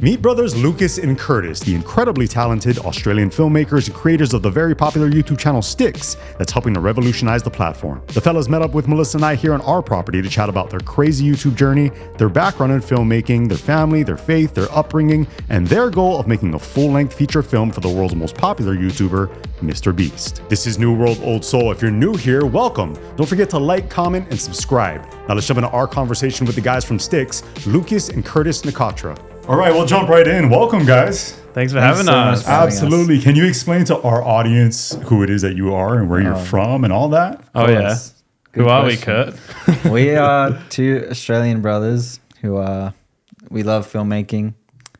Meet brothers Lucas and Curtis, the incredibly talented Australian filmmakers and creators of the very popular YouTube channel Sticks that's helping to revolutionize the platform. The fellas met up with Melissa and I here on our property to chat about their crazy YouTube journey, their background in filmmaking, their family, their faith, their upbringing, and their goal of making a full-length feature film for the world's most popular YouTuber, MrBeast. This is New World Old Soul. If you're new here, welcome. Don't forget to like, comment, and subscribe. Now let's jump into our conversation with the guys from Sticks, Lucas and Curtis Nakatra. All right, we'll jump right in. Welcome, guys. Thanks for having us. Absolutely. Can you explain to our audience who it is that you are and where you're from and all that? Oh, yeah. Who are we, Kurt? We are two Australian brothers who we love filmmaking.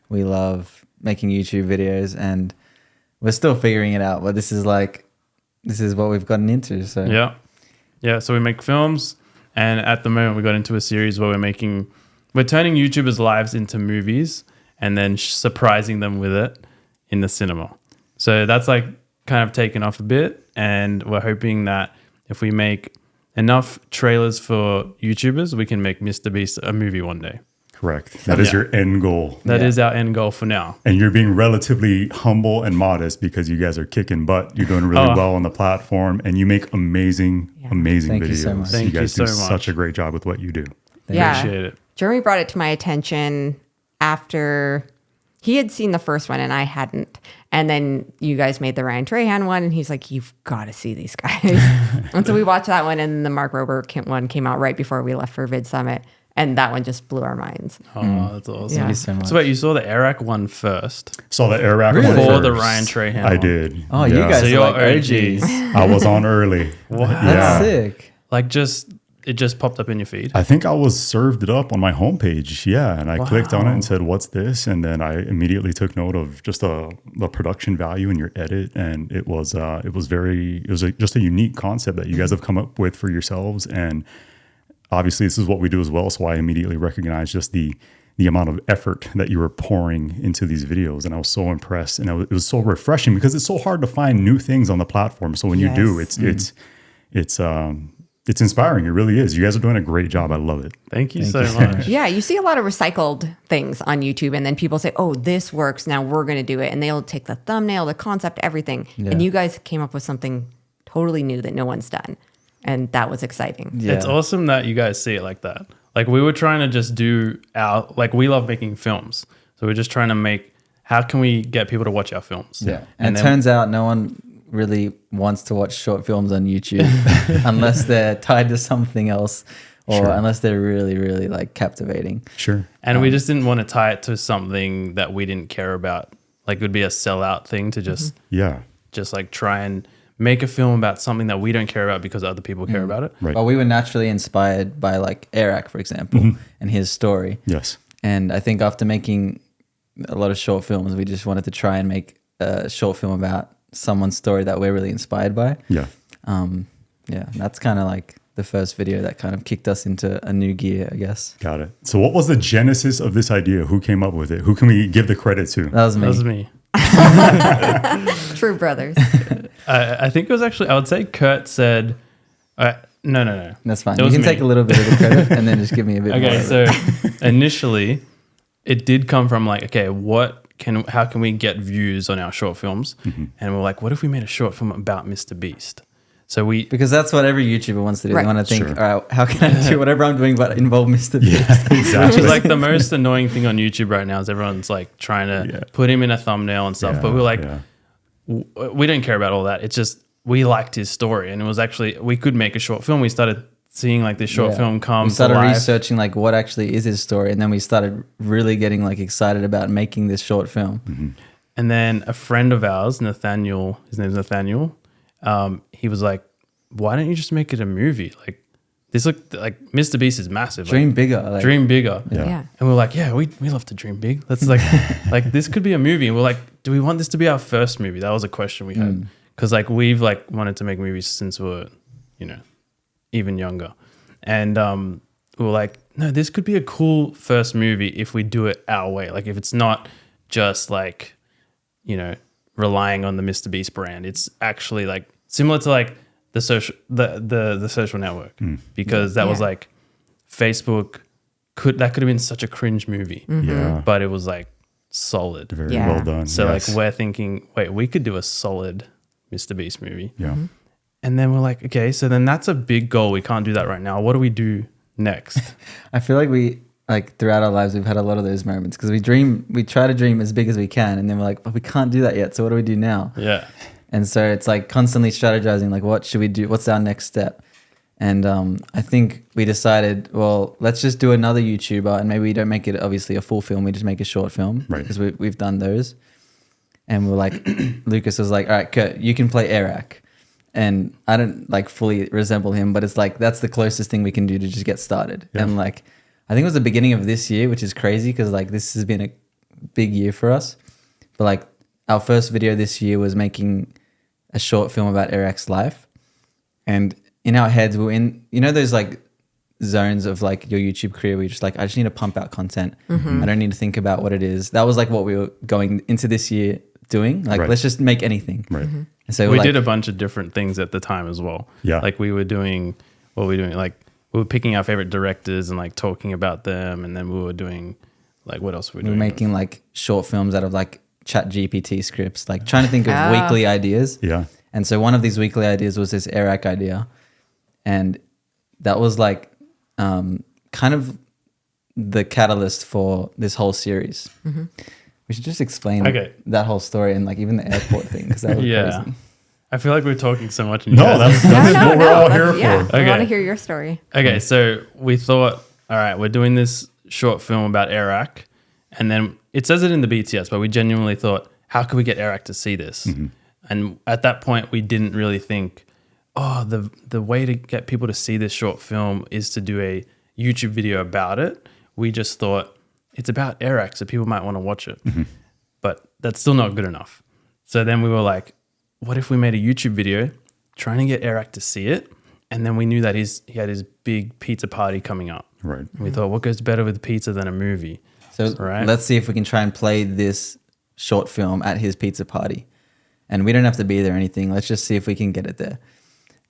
We love making YouTube videos, and we're still figuring it out. But this is what we've gotten into. So yeah. So we make films, and at the moment we got into a series where we're turning YouTubers' lives into movies and then surprising them with it in the cinema. So that's like kind of taken off a bit, and we're hoping that if we make enough trailers for YouTubers, we can make MrBeast a movie one day. Correct. That is your end goal. That is our end goal for now. And you're being relatively humble and modest because you guys are kicking butt. You're doing really well on the platform, and you make amazing Thank videos. You so much. You guys do such a great job with what you do. Appreciate it. Jeremy brought it to my attention after he had seen the first one and I hadn't. And then you guys made the Ryan Trahan one, and he's like, you've got to see these guys. And so we watched that one, and the Mark Rober one came out right before we left for Vid Summit. And that one just blew our minds. Oh, that's awesome. Yeah. Thank you so much. So wait, you saw the Eric one first? Saw the Iraq one Before first. the Ryan Trahan I one. did. Oh, you guys So are you're like OGs. OGs. I was on early. Wow. That's sick. Like it just popped up in your feed? I think I was served it up on my homepage. Yeah. And I clicked on it and said, what's this? And then I immediately took note of just the production value in your edit. And it was just a unique concept that you guys have come up with for yourselves. And obviously this is what we do as well. So I immediately recognized just the amount of effort that you were pouring into these videos. And I was so impressed. And it was so refreshing because it's so hard to find new things on the platform. So when you do, it's inspiring. It really is. You guys are doing a great job. I love it. Thank you so much. Yeah, you see a lot of recycled things on YouTube, and then people say, oh, this works, now we're going to do it. And they'll take the thumbnail, the concept, everything. Yeah. And you guys came up with something totally new that no one's done. And that was exciting. Yeah. It's awesome that you guys see it like that. Like we were trying to just do we love making films. So we're just trying to how can we get people to watch our films? Yeah. And it turns out no one really wants to watch short films on YouTube unless they're tied to something else or unless they're really, really like captivating. Sure. And we just didn't want to tie it to something that we didn't care about. Like it would be a sellout thing to just like try and make a film about something that we don't care about because other people care about it. Right. Well, we were naturally inspired by like Eric, for example, and his story. Yes. And I think after making a lot of short films, we just wanted to try and make a short film about someone's story that we're really inspired by. Yeah. That's kind of like the first video that kind of kicked us into a new gear, I guess. Got it. So what was the genesis of this idea? Who came up with it? Who can we give the credit to? That was me. True brothers. I think it was actually, I would say Kurt said, no. That's fine. You can take a little bit of the credit and then just give me a bit more. Okay, so initially it did come from like, okay, how can we get views on our short films? And we're like, what if we made a short film about MrBeast? So because that's what every YouTuber wants to do. Right. They want to think, all right, how can I do whatever I'm doing but involve MrBeast? Yeah, exactly. Which is like the most annoying thing on YouTube right now is everyone's like trying to put him in a thumbnail and stuff. But we're like, we don't care about all that. It's just, we liked his story, and it was actually, we could make a short film. We started seeing like this short film come We started to life. researching like what actually is his story, and then we started really getting like excited about making this short film. And then a friend of ours, Nathaniel, his name's Nathaniel, he was like, why don't you just make it a movie? Like this look like MrBeast is massive. Dream bigger. Dream bigger. Yeah. And we're like, we love to dream big. Let's like this could be a movie. And we're like, do we want this to be our first movie? That was a question we had. Because like we've like wanted to make movies since we were, even younger. And we were like, no, this could be a cool first movie if we do it our way. Like if it's not just like, relying on the MrBeast brand. It's actually like similar to like the social network, because that was like Facebook that could have been such a cringe movie. Yeah. But it was like solid. Very Yeah. well done. So yes. like we're thinking, wait, we could do a solid MrBeast movie. Yeah. And then we're like, okay, so then that's a big goal. We can't do that right now. What do we do next? I feel like we like throughout our lives we've had a lot of those moments because we try to dream as big as we can, and then we're like, but we can't do that yet. So what do we do now? Yeah. And so it's like constantly strategizing, like what should we do? What's our next step? And I think we decided, well, let's just do another YouTuber, and maybe we don't make it obviously a full film. We just make a short film, Right. Because we've done those. And we're like, Lucas was like, all right, Kurt, you can play Eric. And I don't like fully resemble him, but it's like that's the closest thing we can do to just get started. Yeah. And like, I think it was the beginning of this year, which is crazy because like this has been a big year for us. But like our first video this year was making a short film about Eric's life. And in our heads, we're in, you know, those like zones of like your YouTube career where you're just like, I just need to pump out content. I don't need to think about what it is. That was like what we were going into this year doing. Like, Right. let's just make anything. Right. And so We like, did a bunch of different things at the time as well. Yeah. Like we were doing, what were we doing? Like we were picking our favorite directors and like talking about them. And then we were doing like, what else were we we were doing? making like short films out of like chat GPT scripts, like trying to think of Ah. weekly ideas. Yeah. And so one of these weekly ideas was this Eric idea. And that was like kind of the catalyst for this whole series. We should just explain Okay. that whole story and like even the airport thing because that was Yeah. crazy. I feel like we're talking so much. And No, you guys- that's what we're all here Yeah, for. I Okay. want to hear your story. Okay, so we thought, all right, we're doing this short film about Iraq, and then it says it in the BTS, but we genuinely thought, how could we get Iraq to see this? And at that point, we didn't really think, oh, the way to get people to see this short film is to do a YouTube video about it. We just thought it's about Iraq, so people might want to watch it, but that's still not good enough. So then we were like, what if we made a YouTube video trying to get Iraq to see it? And then we knew that he had his big pizza party coming up. Right. We thought, what goes better with pizza than a movie? So Right. let's see if we can try and play this short film at his pizza party. And we don't have to be there or anything. Let's just see if we can get it there.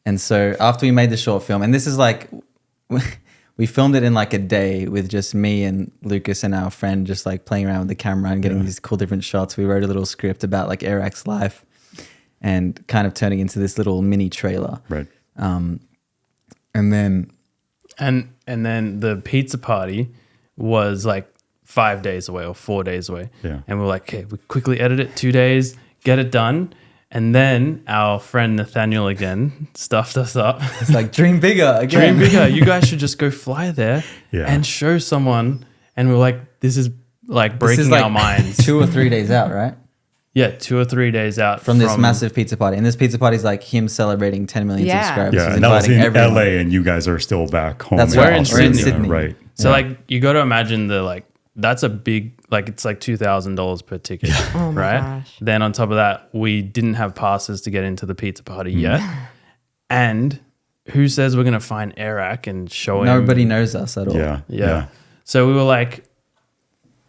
And so after we made the short film, and this is like, we filmed it in like a day with just me and Lucas and our friend just like playing around with the camera and getting these cool different shots. We wrote a little script about like Eric's life and kind of turning into this little mini trailer. Right. And then And then the pizza party was like 5 days away or 4 days away. Yeah. And we're like, okay, we quickly edit it 2 days, get it done. And then our friend Nathaniel again stuffed us up. it's like dream bigger again. Dream bigger. You guys should just go fly there Yeah. and show someone. And we're like, this is like This breaking is like our minds. 2 or 3 days out, right? Yeah, 2 or 3 days out From this massive pizza party. And this pizza party is like him celebrating 10 million Yeah. subscribers. Yeah. He's And that was in inviting everyone. LA, and you guys are still back home. That's in right. We're in Australia. Sydney. Right. So Yeah. like you got to imagine that's a big, like it's like $2,000 per ticket, Oh my right? gosh. Then on top of that, we didn't have passes to get into the pizza party yet. And who says we're going to find Eric and show him? Nobody knows us at all. Yeah. Yeah. So we were like,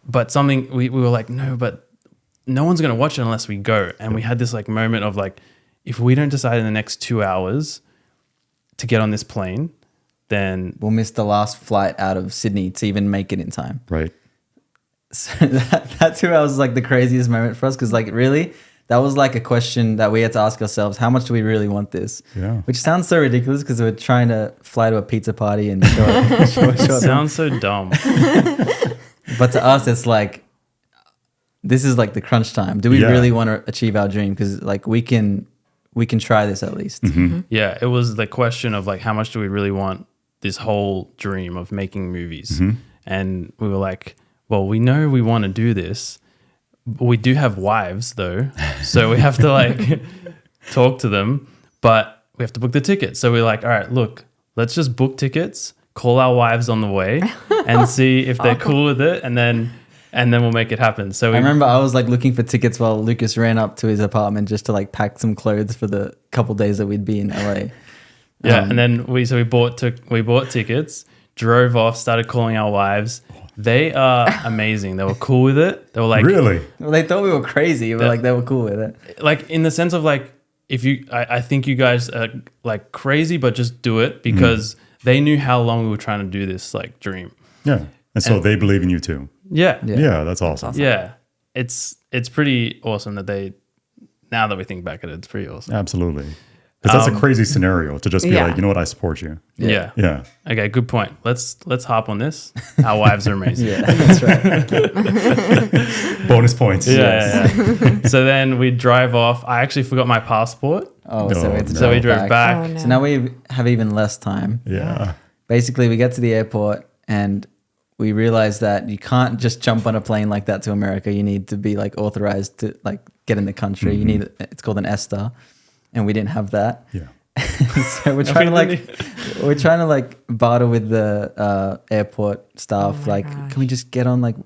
but something, we were like, no, but no one's going to watch it unless we go. And we had this like moment of like, if we don't decide in the next 2 hours to get on this plane, then We'll miss the last flight out of Sydney to even make it in time. Right. So that 2 hours is like the craziest moment for us because like really, that was like a question that we had to ask ourselves, how much do we really want this? Yeah. Which sounds so ridiculous because we're trying to fly to a pizza party and show it. sounds so dumb. But to us, it's like, this is like the crunch time. Do we Yeah. really want to achieve our dream? Because like we can try this at least. Yeah, it was the question of like, how much do we really want this whole dream of making movies? And we were like, well, we know we want to do this, but we do have wives though. So we have to like talk to them, but we have to book the tickets. So we're like, all right, look, let's just book tickets, call our wives on the way and see if they're cool with it. And then we'll make it happen. So I remember I was like looking for tickets while Lucas ran up to his apartment just to like pack some clothes for the couple days that we'd be in LA. yeah. And then we bought tickets, drove off, started calling our wives. They are amazing. They were cool with it. They were like, Really? Well, they thought we were crazy, but like they were cool with it. like in the sense of like, I think you guys are like crazy, but just do it because they knew how long we were trying to do this like dream. Yeah. And so they believe in you too. Yeah. Yeah. That's awesome. Yeah. it's pretty awesome that they. Now that we think back at it, it's pretty awesome. Absolutely. Because that's a crazy scenario to just be Yeah. like, you know what, I support you. Yeah. Yeah. Okay, good point. Let's harp on this. Our wives are amazing. Yeah, that's right. Bonus points. Yeah. So then we drive off. I actually forgot my passport, Oh, so we had to so we drive drove back. Oh, no. So now we have even less time. Yeah. Basically, we get to the airport and we realize that you can't just jump on a plane like that to America. You need to be like authorized to like get in the country. You need, it's called an ESTA, and we didn't have that. Yeah. So we're trying to like barter with the airport staff. my Like, gosh. can we just get on? Like,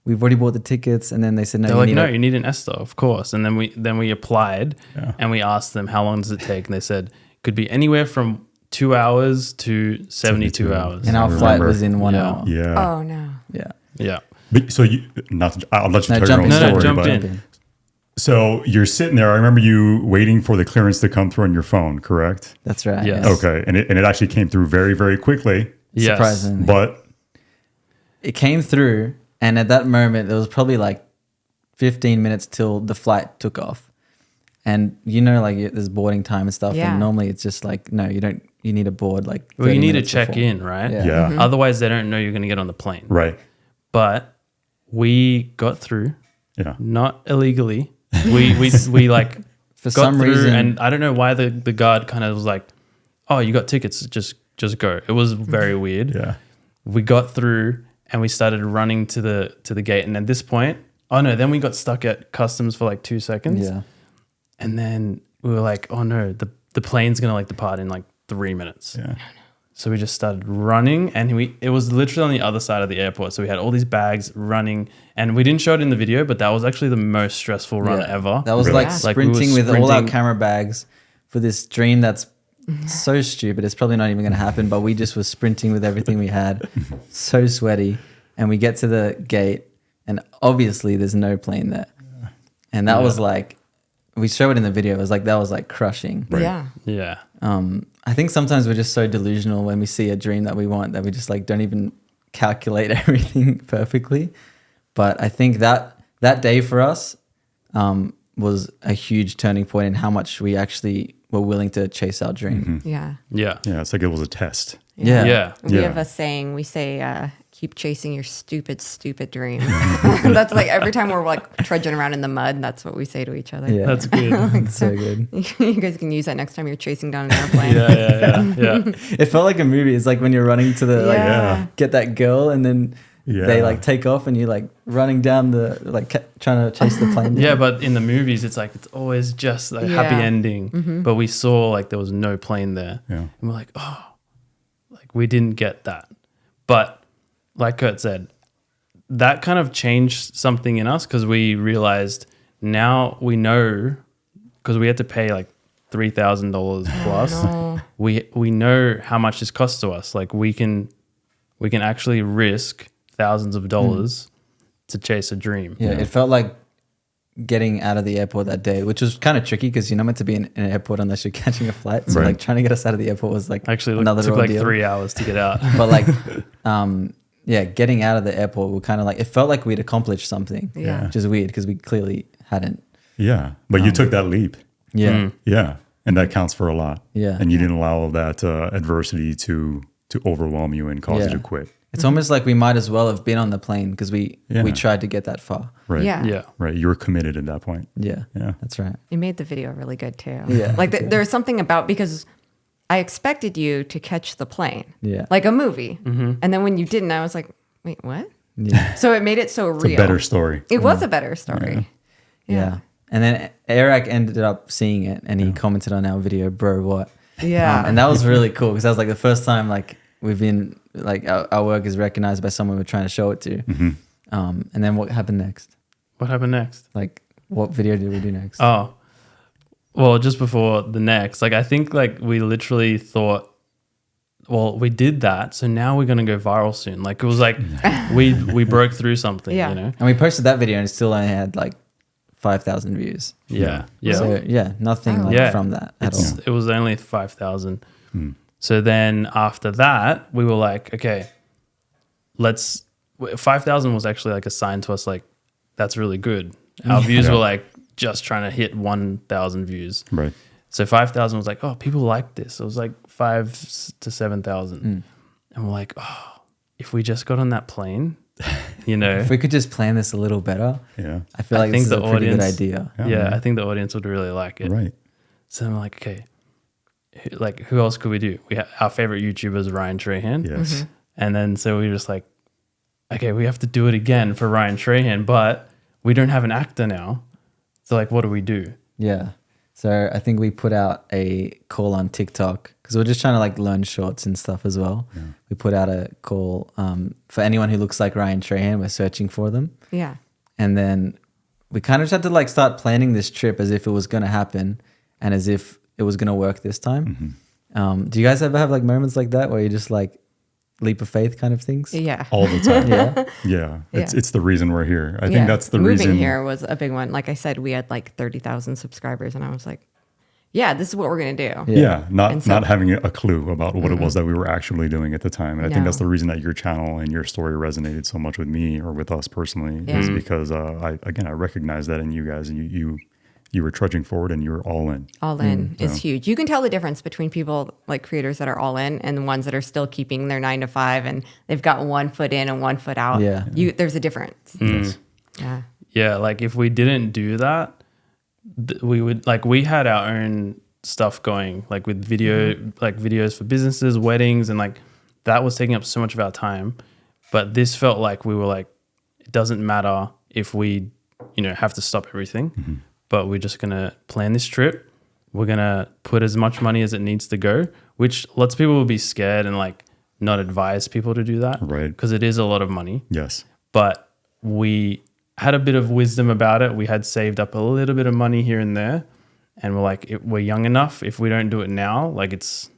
we've already bought the tickets, and then they said no. They're you like, need no, a- you need an ESTA, of course. And then we applied, Yeah. and we asked them how long does it take, and they said could be anywhere from 2 hours to 72 hours. and our I flight remember. was in 1 Yeah. hour. Yeah. Oh no. Yeah. Yeah. But, so you, not to, I'll let you No, tell jump your own in. story. jump but, in. So you're sitting there. I remember you waiting for the clearance to come through on your phone, correct? That's right. Yes. yes. Okay. And it actually came through very, very quickly. Yes. Surprisingly. But It came through, and at that moment, there was probably like 15 minutes till the flight took off. And you know, like there's boarding time and stuff. Yeah. And normally it's just like, no, you don't, you need to board like. Well, you 30 need to minutes check before. in, right? Yeah. yeah. Otherwise, they don't know you're going to get on the plane. Right. But we got through, Yeah. not illegally. We like For got some through, reason, and I don't know why the guard kind of was like, "Oh, you got tickets, just go." It was very weird. Yeah. We got through, and we started running to the gate. And at this point, oh no, then we got stuck at customs for like 2 seconds. yeah. And then we were like, "Oh no, the plane's gonna like depart in like 3 minutes." Yeah. So we just started running, and it was literally on the other side of the airport. So we had all these bags running, and we didn't show it in the video, but that was actually the most stressful run Yeah. ever. That was Really? like Yeah. Like, we were sprinting with all our sprinting- camera bags for this dream that's so stupid. It's probably not even going to happen, but we just were sprinting with everything we had, so sweaty. And we get to the gate, and obviously there's no plane there. And that was like, we show it in the video. It was like, that was like crushing. Right. Yeah. Yeah. I think sometimes we're just so delusional when we see a dream that we want that we just like don't even calculate everything perfectly. But I think that day for us was a huge turning point in how much we actually were willing to chase our dream. Yeah. Yeah. Yeah. It's like it was a test. Yeah. Yeah. We Yeah. have a saying. We say, "Keep chasing your stupid dream." That's like every time we're like trudging around in the mud. That's what we say to each other. Yeah. That's good. It's so good. You guys can use that next time you're chasing down an airplane. Yeah. It felt like a movie. It's like when you're running to the like Yeah. get that girl and then they Yeah. like take off and you're like running down the like trying to chase the plane. Yeah, but in the movies, it's like it's always just a happy Yeah. ending. But we saw like there was no plane there, Yeah. and we're like, oh, like we didn't get that. But like Kurt said, that kind of changed something in us because we realized now we know because we had to pay like $3,000 plus. No. We know how much this costs to us. Like we can actually risk thousands of dollars to chase a dream. Yeah, it felt like getting out of the airport that day, which was kind of tricky because you're not meant to be in an airport unless you're catching a flight. So Right. like trying to get us out of the airport was like Actually, another it took like ordeal. 3 hours to get out. But like, yeah, getting out of the airport, we kind of like it felt like we'd accomplished something. Yeah. Which is weird because we clearly hadn't. Yeah. But you took that leap. Yeah, Yeah. And that counts for a lot. Yeah. And you didn't allow that adversity to overwhelm you and cause you Yeah. to quit. it's almost like we might as well have been on the plane because we Yeah. tried to get that far. Right. Yeah. Yeah. Right. You were committed at that point. Yeah, Yeah. that's right. You made the video really good too. Yeah. Like there's something about because I expected you to catch the plane. Yeah. Like a movie. And then when you didn't, I was like, wait, what? Yeah. So it made it so It's a real. better story. It was a better story. Yeah. And then Eric ended up seeing it and he commented on our video, bro, what? Yeah. And that was really cool because that was like the first time like we've been like our work is recognized by someone we're trying to show it to. And then what happened next? What happened next? Like what video did we do next? Oh, well, just before the next, like I think like we literally thought, well, we did that, so now we're gonna go viral soon. Like it was like we broke through something, Yeah. you know? And we posted that video and it still only had like 5,000 views. Yeah, yeah. So yeah, nothing like Yeah. from that at all. It was only 5,000. So then after that, we were like, okay, 5,000 was actually like assigned to us like that's really good. Our views Yeah. were like just trying to hit 1,000 views. Right. So 5,000 was like, oh, people like this. It was like 5 to 7,000. And we're like, oh, if we just got on that plane, you know. If we could just plan this a little better, Yeah. I feel like think this is the a pretty good audience- idea. Yeah, I think the audience would really like it. Right. So I'm like, okay, who else could we do? We have our favorite YouTuber is Ryan Trahan. Yes. And then so we were just like, okay, we have to do it again for Ryan Trahan, but we don't have an actor now. So like, what do we do? Yeah. So I think we put out a call on TikTok because we're just trying to like learn shorts and stuff as well. Yeah. We put out a call for anyone who looks like Ryan Trahan. We're searching for them. Yeah. And then we kind of just had to like start planning this trip as if it was going to happen and as if it was going to work this time. Do you guys ever have like moments like that where you just like leap of faith kind of things? Yeah. All the time. Yeah. Yeah. It's Yeah. it's the reason we're here. I Yeah. think that's the Moving reason. here was a big one. Like I said, we had like 30,000 subscribers, and I was like, yeah, this is what we're going to do. Yeah, not And so- not having a clue about what it was that we were actually doing at the time, and I think No. that's the reason that your channel and your story resonated so much with me or with us personally, Yeah. is because I recognize that in you guys, and you were trudging forward and you were all in. All in is so. huge. You can tell the difference between people like creators that are all in and the ones that are still keeping their 9 to 5 and they've got 1 foot in and 1 foot out. Yeah. There's a difference. Yeah. Yeah, like if we didn't do that, we would like we had our own stuff going, like with video, like videos for businesses, weddings, and like that was taking up so much of our time. But this felt like we were like, it doesn't matter if we, have to stop everything, but we're just gonna plan this trip. We're gonna put as much money as it needs to go, which lots of people will be scared and like not advise people to do that, Right. Because it is a lot of money. Yes. But we had a bit of wisdom about it. We had saved up a little bit of money here and there, and we're like, we're young enough. If we don't do it now, like it's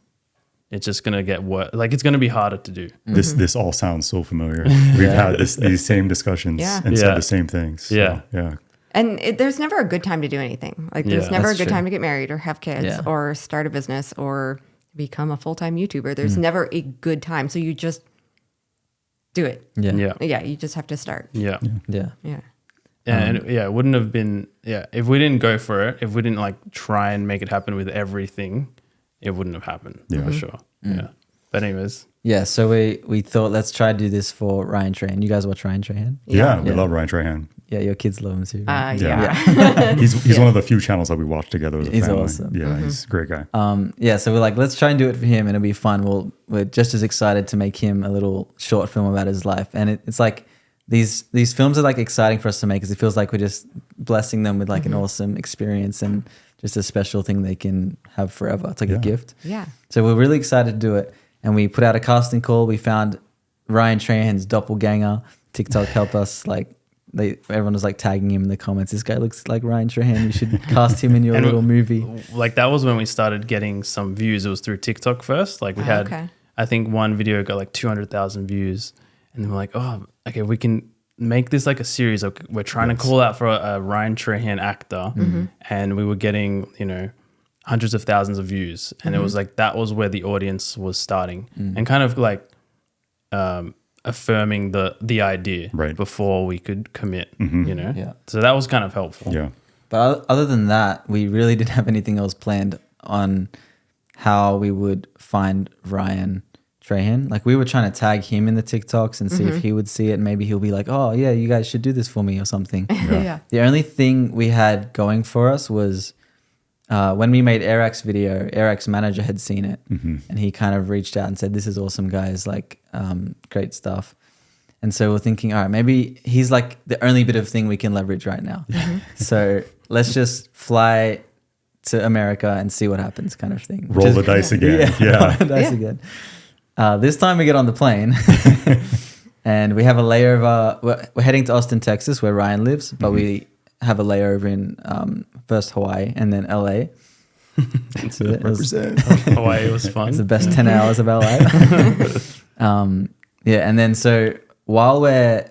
just gonna get worse. Like it's gonna be harder to do. This all sounds so familiar. We've had these same discussions Yeah. and Yeah. said the same things. So, Yeah. Yeah. And there's never a good time to do anything. Like there's Yeah, never a that's good true. time to get married or have kids Yeah. or start a business or become a full-time YouTuber. There's never a good time. So you just do it. Yeah. Yeah, Yeah. You just have to start. yeah. Yeah. Yeah. And it wouldn't have been, if we didn't go for it, if we didn't like try and make it happen with everything, it wouldn't have happened for sure. Yeah. But anyways, Yeah. So we thought, let's try to do this for Ryan Trahan. You guys watch Ryan Trahan? Yeah. We Yeah. love Ryan Trahan. Yeah. Your kids love him too. Right? Yeah. He's one of the few channels that we watch together as a He's family. awesome. Yeah, he's a great guy. Yeah, so we're like, let's try and do it for him and it'll be fun. We're just as excited to make him a little short film about his life. And it's like these films are like exciting for us to make because it feels like we're just blessing them with like an awesome experience and just a special thing they can have forever. It's like a gift. Yeah. So we're really excited to do it. And we put out a casting call. We found Ryan Trahan's doppelganger. TikTok helped us everyone was like tagging him in the comments. This guy looks like Ryan Trahan. You should cast him in your And little movie. like that was when we started getting some views. It was through TikTok first. Like we had, okay. I think one video got like 200,000 views, and then we're like, oh, okay, we can make this like a series. Like we're trying to call out for a Ryan Trahan actor, and we were getting hundreds of thousands of views, and it was like that was where the audience was starting, and kind of like affirming the idea Right. before we could commit. Yeah. So that was kind of helpful. Yeah. But other than that, we really didn't have anything else planned on how we would find Ryan Trahan. Like we were trying to tag him in the TikToks and see if he would see it. And maybe he'll be like, oh yeah, you guys should do this for me or something. Yeah. The only thing we had going for us was when we made Eric's video, Eric's manager had seen it and he kind of reached out and said, this is awesome, guys, like great stuff. And so we're thinking, all right, maybe he's like the only bit of thing we can leverage right now. So let's just fly to America and see what happens kind of thing. Roll the dice again. Yeah. Dice again. This time we get on the plane and we have a layover. We're heading to Austin, Texas, where Ryan lives, but we have a layover in first Hawaii and then LA. That's it. Hawaii was fun. It's the best 10 hours of our life. Yeah, and then so while we're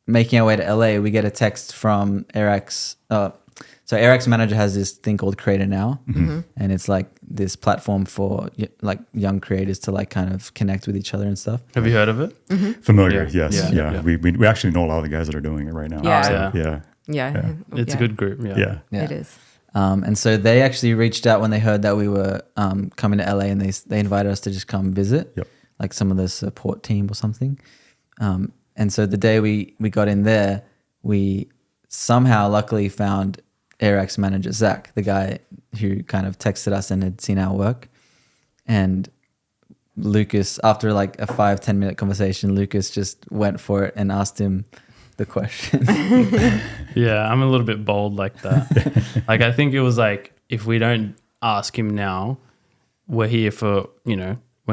making our way to LA, we get a text from Eric's. So Eric's manager has this thing called Creator Now, and it's like this platform for like young creators to like kind of connect with each other and stuff. Have you heard of it? Familiar. Yeah. Yes. Yeah. Yeah. We actually know a lot of the guys that are doing it right now. Yeah. So, Yeah. yeah. Yeah. It's a good group. Yeah. It is. And so they actually reached out when they heard that we were coming to LA, and they invited us to just come visit, Yep. like some of the support team or something. And so the day we got in there, we somehow luckily found Airx manager Zach, the guy who kind of texted us and had seen our work. And Lucas, after like a 5-10 minute conversation, Lucas just went for it and asked him the question. Yeah, I'm a little bit bold like that. Like, I think it was like, if we don't ask him now, we're here for, we're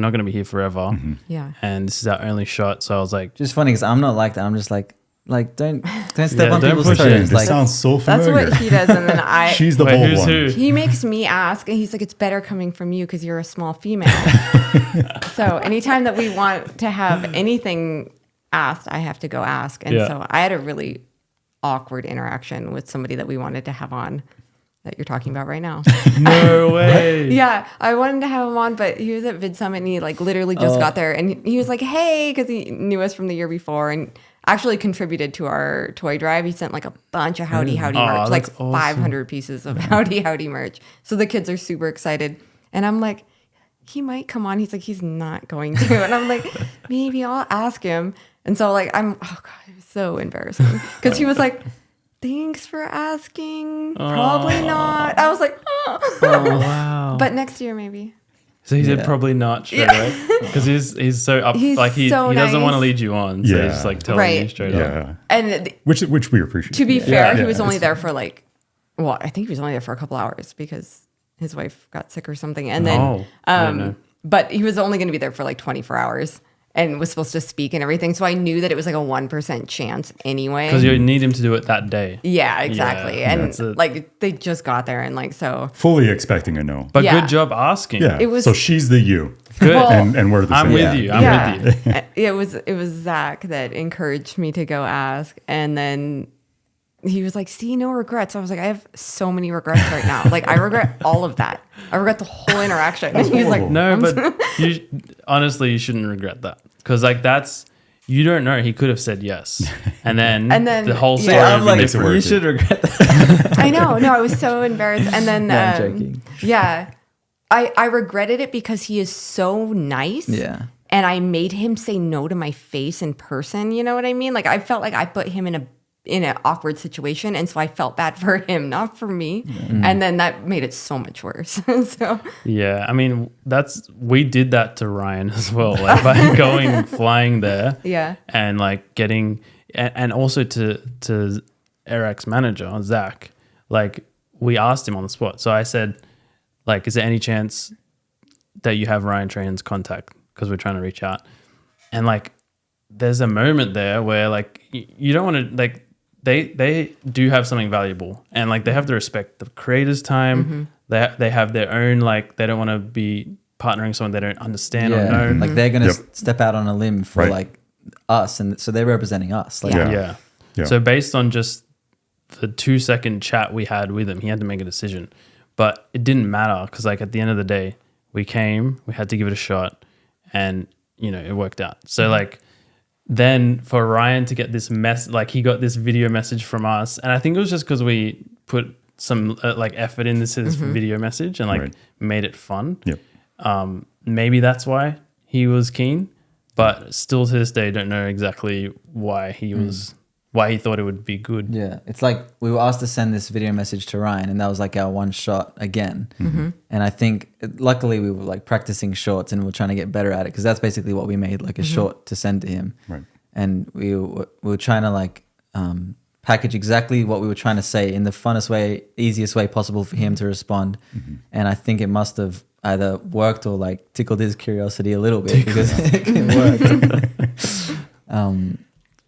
not going to be here forever. Yeah. And this is our only shot. So I was like, Just funny because I'm not like that. I'm just like don't step Yeah, on don't people's push it. toes. This Like, sounds so That's familiar. what he does. And then She's the wait, bold who's one. who? he makes me ask, and he's like, it's better coming from you because you're a small female. So anytime that we want to have anything asked, I have to go ask. And Yeah. so I had a really awkward interaction with somebody that we wanted to have on that you're talking about right now. No way. Yeah, I wanted to have him on, but he was at Vid Summit and he like literally just got there, and he was like, hey, because he knew us from the year before and actually contributed to our toy drive. He sent like a bunch of Howdy Howdy Aw, merch, like that's awesome. 500 pieces of Howdy Howdy merch. So the kids are super excited. And I'm like, he might come on. He's like, he's not going to. And I'm like, maybe I'll ask him. And so like, oh God, it was so embarrassing. Because he was like, thanks for asking. Probably not. I was like, oh. Oh, wow. But next year maybe. So he said probably not straight away because he's so up, He's like he so doesn't want to nice. lead you on, so Yeah. he's just like telling Right. you straight up. Yeah. And Which we appreciate. to be fair, he was Yeah, only it's there for like, well, I think he was only there for a couple hours because his wife got sick or something. And then, I don't know. but he was only going to be there for like 24 hours and was supposed to speak and everything. So I knew that it was like a 1% chance anyway. Because you need him to do it that day. Yeah, exactly. Yeah, and that's it. like they just got there and like, so Fully expecting a no. But Yeah. good job asking. Yeah. It was- so she's the you. Good. Well, and we're the I'm same. with Yeah. you. I'm with you. it was Zach that encouraged me to go ask. And then he was like, see, no regrets. I was like, I have so many regrets right now. Like I regret all of that. I regret the whole interaction. And he was like, horrible. No, but honestly, you shouldn't regret that. Because like you don't know. He could have said yes. And then the whole yeah. story Yeah, would be I'm like, different. you should regret that. I know. No, I was so embarrassed. And then, No, I'm joking. yeah, I regretted it because he is so nice. Yeah. And I made him say no to my face in person. You know what I mean? Like I felt like I put him in an awkward situation. And so I felt bad for him, not for me. And then that made it so much worse. So Yeah, I mean we did that to Ryan as well, like by flying there. yeah. And like getting and also to Eric's manager Zach, like we asked him on the spot. So I said, like, is there any chance that you have Ryan Trahan's contact because we're trying to reach out? And like, there's a moment there where like you don't want to like they do have something valuable and like they have to respect the creator's time. They have their own like they don't want to be partnering someone they don't understand or know. Like they're gonna Yep. step out on a limb for Right. like us, and so they're representing us. Like, Yeah. Yeah. Yeah. So based on just the 2-second chat we had with him, he had to make a decision. But it didn't matter because like at the end of the day, we came, we had to give it a shot, and it worked out. So like then for Ryan to get this like he got this video message from us, and I think it was just because we put some like effort in this video message and like Right. made it fun. Yep. Maybe that's why he was keen, but still to this day don't know exactly why he thought it would be good. Yeah, it's like we were asked to send this video message to Ryan, and that was like our one shot again. And I think, luckily, we were like practicing shorts, and we were trying to get better at it because that's basically what we made, like a short to send to him. Right. And we were trying to like package exactly what we were trying to say in the funnest way, easiest way possible for him to respond. And I think it must have either worked or like tickled his curiosity a little bit because it worked.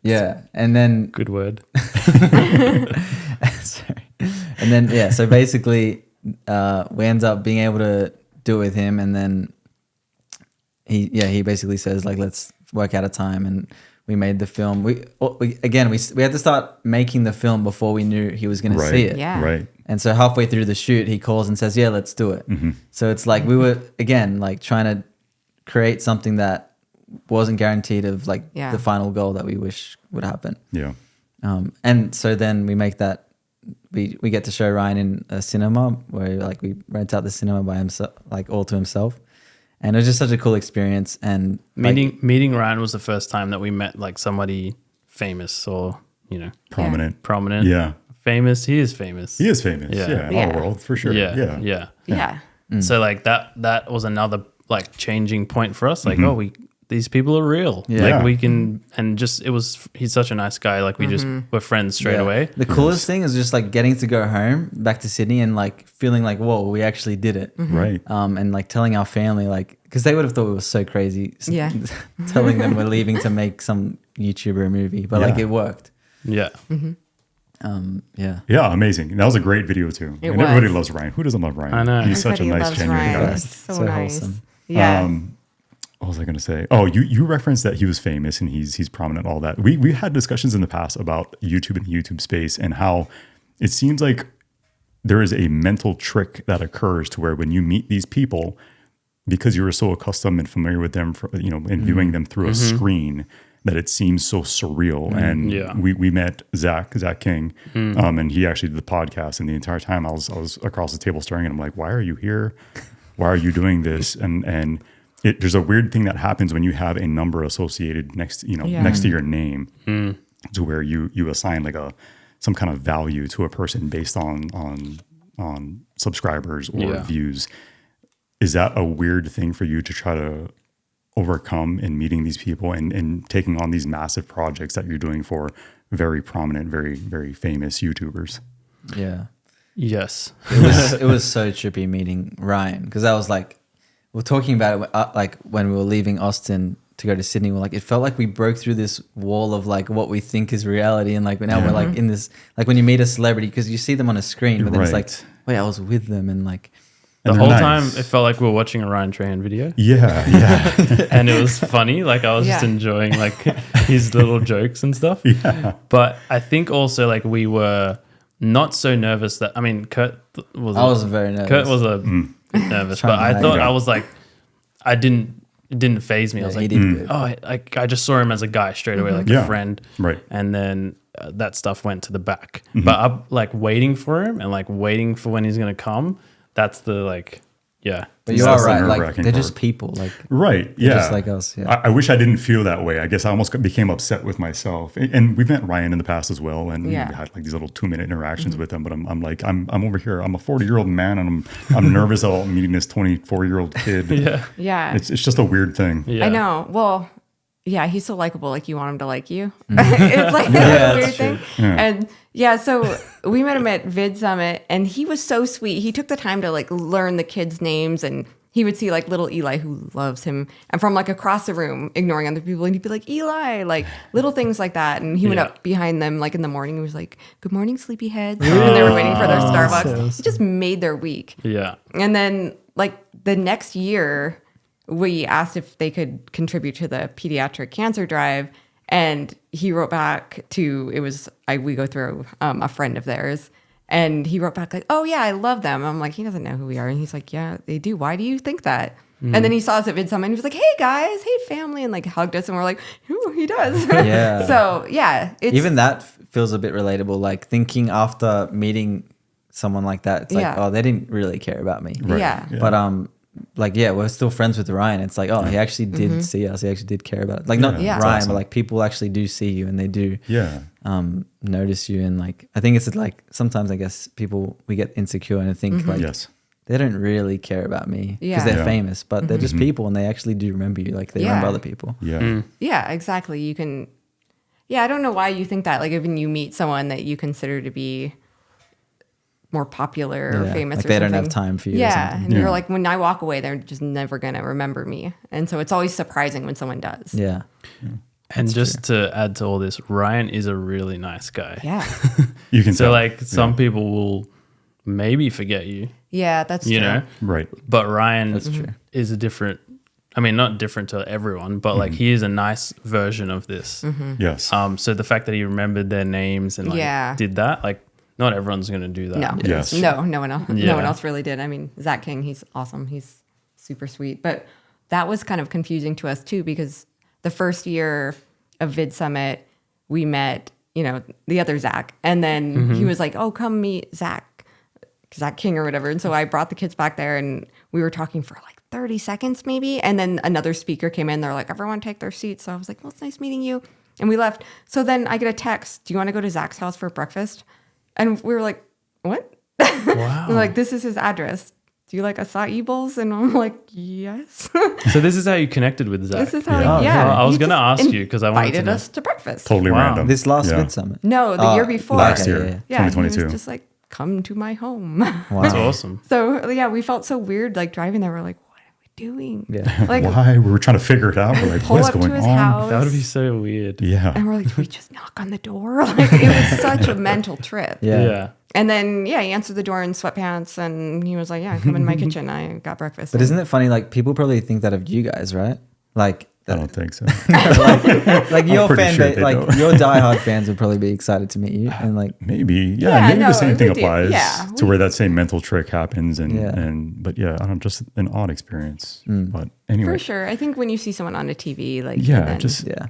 Yeah, and then Good word. sorry. And then so basically we end up being able to do it with him, and then he basically says like, let's work out a time, and we made the film. We had to start making the film before we knew he was going to see it. Yeah. Right. And so halfway through the shoot, he calls and says, yeah, let's do it. So it's like we were again like trying to create something that wasn't guaranteed of like Yeah. the final goal that we wish would happen. Yeah. And so then we make that, we get to show Ryan in a cinema where like we rent out the cinema by himself, like all to himself. And it was just such a cool experience. And meeting Ryan was the first time that we met like somebody famous or, you know, Prominent. prominent. Famous. He is famous. He is famous. Yeah. In our world, for sure. Yeah. So like that was another like changing point for us. Like, these people are real. Like we can, and just, he's such a nice guy. Like we just were friends straight away. The coolest thing is just like getting to go home back to Sydney and like feeling like, whoa, we actually did it. Right. And like telling our family, like, because they would have thought we were so crazy. Yeah. Telling them we're leaving to make some YouTuber movie, but like it worked. Yeah. Yeah, amazing. That was a great video too. It and was. everybody loves Ryan. Who doesn't love Ryan? I know. He's such a Everybody nice, loves genuine Ryan. guy. He's so So nice. wholesome. Yeah. What was I going to say? Oh, you referenced that he was famous and he's prominent, all that. We had discussions in the past about YouTube and the YouTube space and how it seems like there is a mental trick that occurs to where when you meet these people, because you're so accustomed and familiar with them, and viewing them through a screen, that it seems so surreal. And we met Zach King, and he actually did the podcast. And the entire time I was across the table staring at him like, why are you here? Why are you doing this? And there's a weird thing that happens when you have a number associated next to your name, to where you assign like some kind of value to a person based on subscribers or views. Is that a weird thing for you to try to overcome in meeting these people and taking on these massive projects that you're doing for very prominent, very, very famous YouTubers? Yeah. Yes. It was so trippy meeting Ryan, because I was like, we're talking about it like when we were leaving Austin to go to Sydney. We're like, it felt like we broke through this wall of like what we think is reality, and like now we're like in this, like when you meet a celebrity, because you see them on a screen, but then it's like, wait, I was with them, and like the whole time it felt like we were watching a Ryan Trahan video. Yeah. And it was funny. Like I was just enjoying like his little jokes and stuff. Yeah. But I think also like we were not so nervous that, I mean, Kurt was. I was very nervous. Kurt was a bit nervous, but I thought I was like, it didn't phase me. I was like, I just saw him as a guy straight away, like a friend. Right. And then that stuff went to the back. But I'm like waiting for him and like waiting for when he's going to come. That's the like, yeah. But you That's are the right. Like nerve-wracking they're part. just people. Like Right. they're Yeah. just like us. Yeah. I wish I didn't feel that way. I guess I almost became upset with myself. And we've met Ryan in the past as well, and we had like these little 2-minute interactions with him. But I'm like, I'm over here. I'm a 40-year-old man, and I'm nervous about meeting this 24-year-old kid. Yeah. It's just a weird thing. Yeah. I know. Well, yeah, he's so likable. Like you want him to like you. It's like a weird thing. And so we met him at Vid Summit, and he was so sweet. He took the time to like learn the kids' names, and he would see like little Eli, who loves him, and from like across the room, ignoring other people, and he'd be like, Eli, like little things like that. And he went up behind them like in the morning. He was like, "Good morning, sleepyheads," and they were waiting for their Starbucks. It just made their week. Yeah. And then like the next year, we asked if they could contribute to the pediatric cancer drive, and he wrote back we go through a friend of theirs, and he wrote back like, "Oh yeah, I love them." I'm like, he doesn't know who we are, and he's like, "Yeah, they do. Why do you think that?" And then he saw us at Vid Summit, and he was like, "Hey guys, hey family," and like hugged us, and we're like, "Ooh, he does." Yeah. So yeah, it's even that feels a bit relatable. Like thinking after meeting someone like that, it's like, oh, they didn't really care about me. Right. Yeah. But we're still friends with Ryan. It's like, oh, he actually did see us. He actually did care about it. Like not Ryan, awesome. but like people actually do see you, and they do notice you. And like I think it's like sometimes I guess we get insecure and think like they don't really care about me because they're famous, but they're just people, and they actually do remember you. Like they remember other people. Yeah. Yeah, exactly. You can. Yeah, I don't know why you think that. Like, when you meet someone that you consider to be more popular or famous, like or they something. don't have time for you. Yeah, and you're like, when I walk away, they're just never gonna remember me, and so it's always surprising when someone does. Yeah. And just to add to all this, Ryan is a really nice guy. Yeah. You can So tell. like some people will maybe forget you, Yeah, that's you true. know, Right. but Ryan That's true. is a different. I mean, not different to everyone, but like he is a nice version of this. Yes. So the fact that he remembered their names and like did that, like not everyone's gonna do that. No. Yes. No one else. Yeah. No one else really did. I mean, Zach King, he's awesome. He's super sweet. But that was kind of confusing to us too, because the first year of Vid Summit, we met the other Zach. And then he was like, oh, come meet Zach King or whatever. And so I brought the kids back there and we were talking for like 30 seconds maybe. And then another speaker came in. They're like, everyone take their seats. So I was like, well, it's nice meeting you. And we left. So then I get a text. Do you want to go to Zach's house for breakfast? And we were like, what? Wow. They're like, this is his address. Do you like acai bowls? And I'm like, yes. So this is how you connected with Zach. This is how, I was he going to just ask you because I wanted to invited know. us to breakfast. Totally Wow. random. This last Yeah. Vid Summit. No, the year before. Last year, Yeah, he 2022. was just like, come to my home. Wow. That's awesome. So yeah, we felt so weird like driving there. We're like, what are we doing? Yeah. Like Why? We were trying to figure it out. We're like, pull what is up to going his on? house. That would be so weird. Yeah. And we're like, did we just knock on the door? Like it was such a mental trip. Yeah. And then he answered the door in sweatpants and he was like, yeah, come in my kitchen. I got breakfast. But isn't it funny? Like people probably think that of you guys, right? Like, I don't think so. like your pretty fan sure base, they like don't. your diehard fans would probably be excited to meet you, and like, Maybe. Yeah, Maybe no, the same thing we do. applies Yeah, to where that same mental trick happens. Yeah. But yeah, I don't just an odd experience. But anyway, for sure. I think when you see someone on a TV, like yeah, then- just yeah,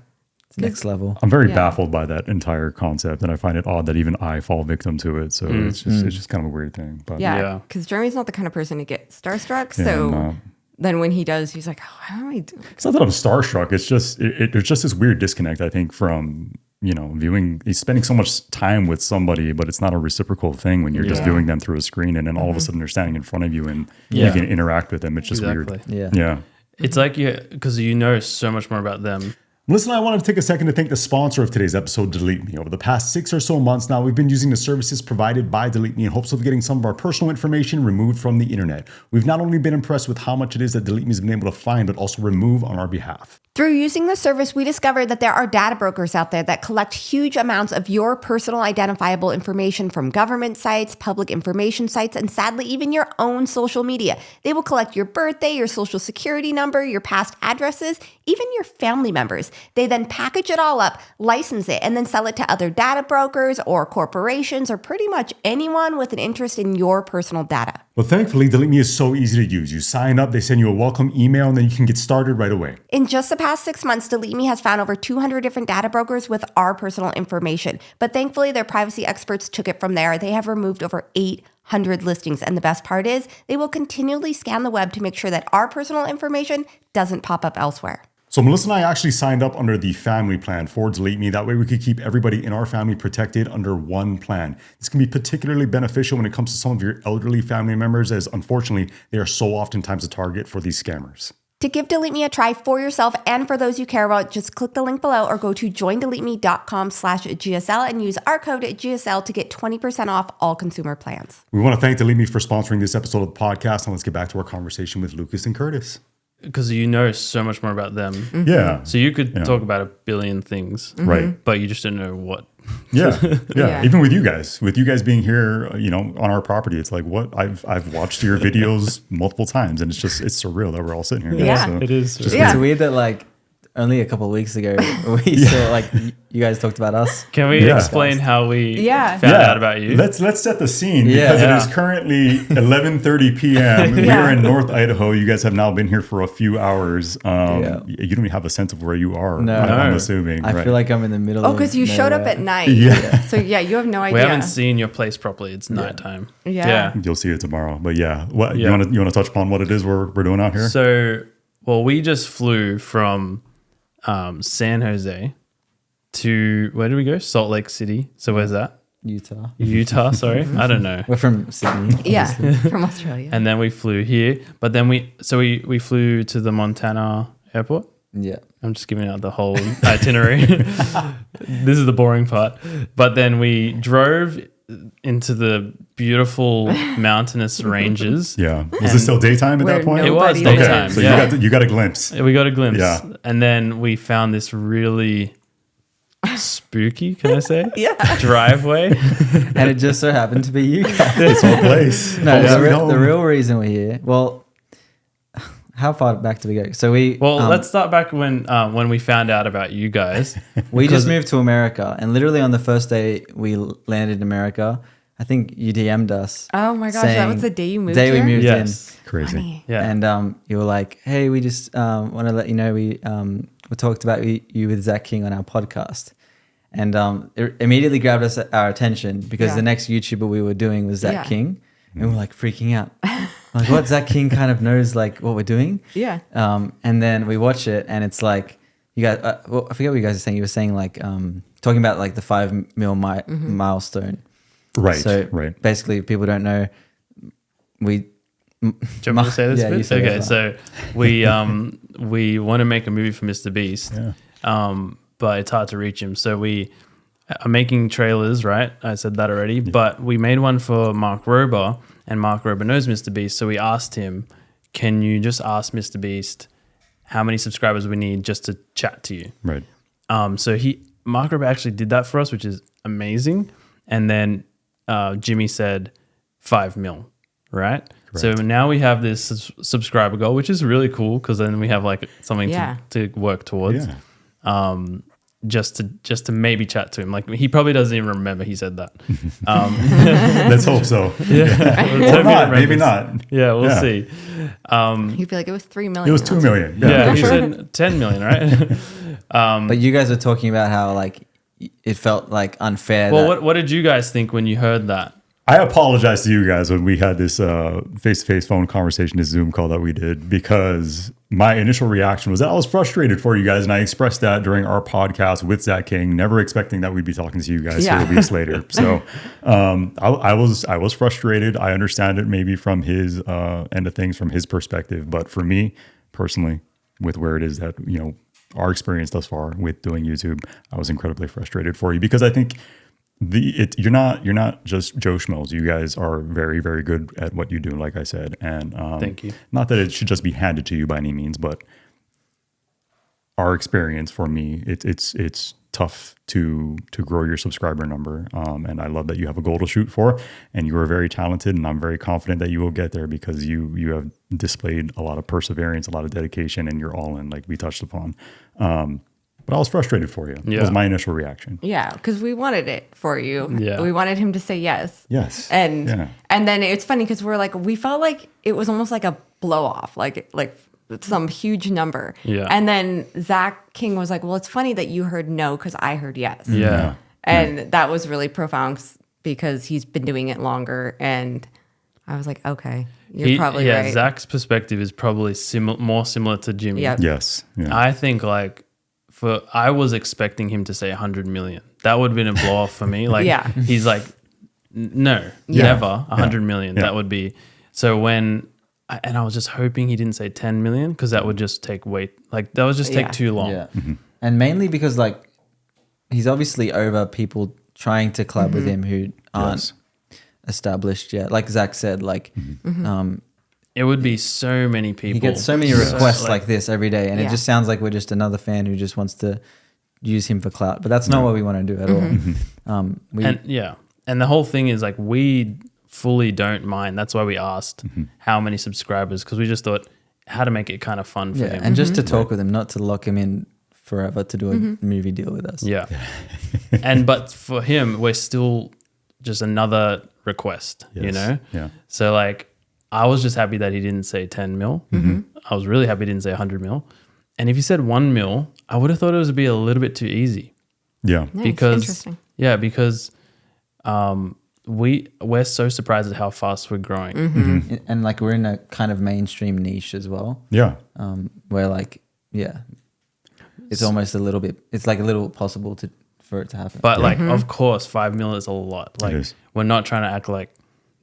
it's next level. I'm very Yeah. baffled by that entire concept, and I find it odd that even I fall victim to it. So it's just kind of a weird thing. But yeah, Yeah. because Jeremy's not the kind of person to get starstruck. Yeah, So no. then when he does, he's like, oh, how do I do? It's not that I'm starstruck. It's just there's just this weird disconnect, I think, from viewing, spending so much time with somebody, but it's not a reciprocal thing when you're just Yeah. viewing them through a screen, and then all of a sudden they're standing in front of you and Yeah. you can interact with them. It's just Exactly. weird. Yeah. Yeah. It's like because you know so much more about them. Listen, I wanted to take a second to thank the sponsor of today's episode, DeleteMe. Over the past 6 or so months now, we've been using the services provided by DeleteMe in hopes of getting some of our personal information removed from the internet. We've not only been impressed with how much it is that DeleteMe has been able to find, but also remove on our behalf. Through using the service, we discovered that there are data brokers out there that collect huge amounts of your personal identifiable information from government sites, public information sites, and sadly, even your own social media. They will collect your birthday, your social security number, your past addresses, even your family members. They then package it all up, license it, and then sell it to other data brokers or corporations or pretty much anyone with an interest in your personal data. But thankfully, DeleteMe is so easy to use. You sign up, they send you a welcome email, and then you can get started right away. In just the past 6 months, DeleteMe has found over 200 different data brokers with our personal information. But thankfully, their privacy experts took it from there. They have removed over 800 listings. And the best part is, they will continually scan the web to make sure that our personal information doesn't pop up elsewhere. So Melissa and I actually signed up under the family plan for DeleteMe. That way we could keep everybody in our family protected under one plan. This can be particularly beneficial when it comes to some of your elderly family members, as unfortunately, they are so oftentimes a target for these scammers. To give DeleteMe a try for yourself and for those you care about, just click the link below or go to joindeleteme.com/GSL and use our code GSL to get 20% off all consumer plans. We want to thank DeleteMe for sponsoring this episode of the podcast, and let's get back to our conversation with Lucas and Curtis. Because you know so much more about them. Yeah. So you could talk about a billion things, Right. but you just don't know what. Yeah. Yeah. Even with you guys being here, on our property, it's like what I've watched your videos multiple times, and it's surreal that we're all sitting here. now. Yeah. So It is. just Yeah. It's weird that like only a couple of weeks ago we saw like you guys talked about us. Can we Yeah. explain how we Yeah. found out about you? Let's set the scene Yeah. because Yeah. it is currently 11:30 p.m. Yeah. We're in North Idaho. You guys have now been here for a few hours. Yeah. You don't even have a sense of where you are. No. I'm No. assuming. I right? feel like I'm in the middle. Oh, of because you showed up nowhere. at night. Yeah. So yeah, you have no idea. we haven't seen your place properly. It's nighttime. Yeah. You'll see it tomorrow. But yeah, what Yeah. you want to touch upon what it is we're doing out here? So, we just flew from San Jose to, where did we go? Salt Lake City. So where's that? Utah, sorry. I don't know. We're from Sydney. Yeah, from Australia. And then we flew here. But then we flew to the Montana airport. Yeah. I'm just giving out the whole itinerary. This is the boring part. But then we drove into the beautiful mountainous ranges. Yeah. Was it still daytime at Where that point? It was Nobody daytime. Okay. So yeah. you got a glimpse. We got a glimpse. Yeah. And then we found this really spooky, can I say? Yeah. Driveway. And it just so happened to be you guys. This whole place. No, Home sweet the home. real reason we're here. Well, how far back do we go? So Let's start back when we found out about you guys. we just moved to America, and literally on the first day we landed in America, I think you DM'd us. Oh my gosh, that saying- was the day you moved day we here? moved Yes. Crazy. Funny. Yeah. And you were like, "Hey, we just want to let you know we talked about you with Zach King on our podcast." And it immediately grabbed our attention because Yeah. the next YouTuber we were doing was Zach Yeah. King. And we're like freaking out. Like, what? Zach King kind of knows like what we're doing. Yeah. And then we watch it and it's like, you guys, well, I forget what you guys are saying. You were saying like, talking about like the 5 mil milestone. Right. So right. basically, if people don't know, we. Do you want me to say this Yeah, bit? you say Okay, that. so we want to make a movie for MrBeast, but it's hard to reach him. So we are making trailers, right? I said that already, but we made one for Mark Rober, and Mark Rober knows MrBeast. So we asked him, "Can you just ask MrBeast how many subscribers we need just to chat to you?" Right. So Mark Rober actually did that for us, which is amazing. And then Jimmy said 5 mil, right? So now we have this subscriber goal, which is really cool because then we have like something to work towards. Yeah. Just to maybe chat to him. Like he probably doesn't even remember he said that. Let's hope so. Or not, maybe not. Yeah, we'll see. He'd be like, it was 3 million. It was 2 million. Yeah, for he sure. said 10 million, right? But you guys were talking about how like it felt like unfair. Well, that- what did you guys think when you heard that? I apologize to you guys when we had this face-to-face phone conversation, this Zoom call that we did, because my initial reaction was that I was frustrated for you guys, and I expressed that during our podcast with Zach King, never expecting that we'd be talking to you guys Yeah. 4 weeks later. So I was frustrated. I understand it maybe from his end of things, from his perspective, but for me personally, with where it is that our experience thus far with doing YouTube, I was incredibly frustrated for you because I think. You're not just Joe Schmoes. You guys are very, very good at what you do, like I said. And Thank you. Not that it should just be handed to you by any means, but our experience for me, it's tough to grow your subscriber number. And I love that you have a goal to shoot for, and you are very talented, and I'm very confident that you will get there because you have displayed a lot of perseverance, a lot of dedication, and you're all in, like we touched upon. But I was frustrated for you. Yeah. Was my initial reaction. Yeah, because we wanted it for you. Yeah. We wanted him to say yes. Yes. And Yeah. and then it's funny because we felt like it was almost like a blow off, like some huge number. Yeah. And then Zach King was like, well, it's funny that you heard no because I heard yes. Yeah. And that was really profound because he's been doing it longer. And I was like, okay, you're probably right. Zach's perspective is probably more similar to Jimmy. Yep. Yes. Yeah. I think I was expecting him to say 100 million. That would have been a blow off for me. Like, Yeah. he's like, no, Yeah. never 100 million. Yeah. That would be. So I was just hoping he didn't say 10 million because that would just take that would just take Yeah. too long. Yeah. And mainly because like he's obviously over people trying to collab with him who aren't established yet. Like Zach said, like It would be so many people. he gets so many requests like this every day, and Yeah. it just sounds like we're just another fan who just wants to use him for clout. But that's not what we want to do at all. And the whole thing is like we fully don't mind. That's why we asked how many subscribers, because we just thought how to make it kind of fun for him. and just to talk with him, not to lock him in forever to do a movie deal with us. Yeah. But for him, we're still just another request, Yes. Yeah. So like, I was just happy that he didn't say 10 mil. I was really happy he didn't say 100 mil. And if he said 1 mil, I would have thought it would be a little bit too easy. Yeah. Nice. Because Interesting. we're so surprised at how fast we're growing. And like we're in a kind of mainstream niche as well. Yeah. Where like, it's almost a little bit, it's like a little possible for it to happen. But like, of course, 5 mil is a lot. Like, is. we're not trying to act like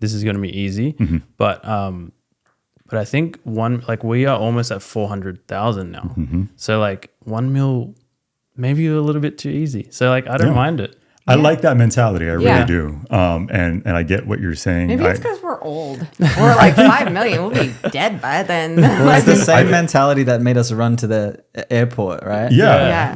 this is going to be easy. But I think we are almost at 400,000 now. So like 1 mil, maybe a little bit too easy. So like, I don't mind it. I like that mentality. I Yeah. really do. And I get what you're saying. Maybe it's because we're old. We're like 5 million. We'll be dead by then. Well, it's the same mentality that made us run to the airport, right? Yeah.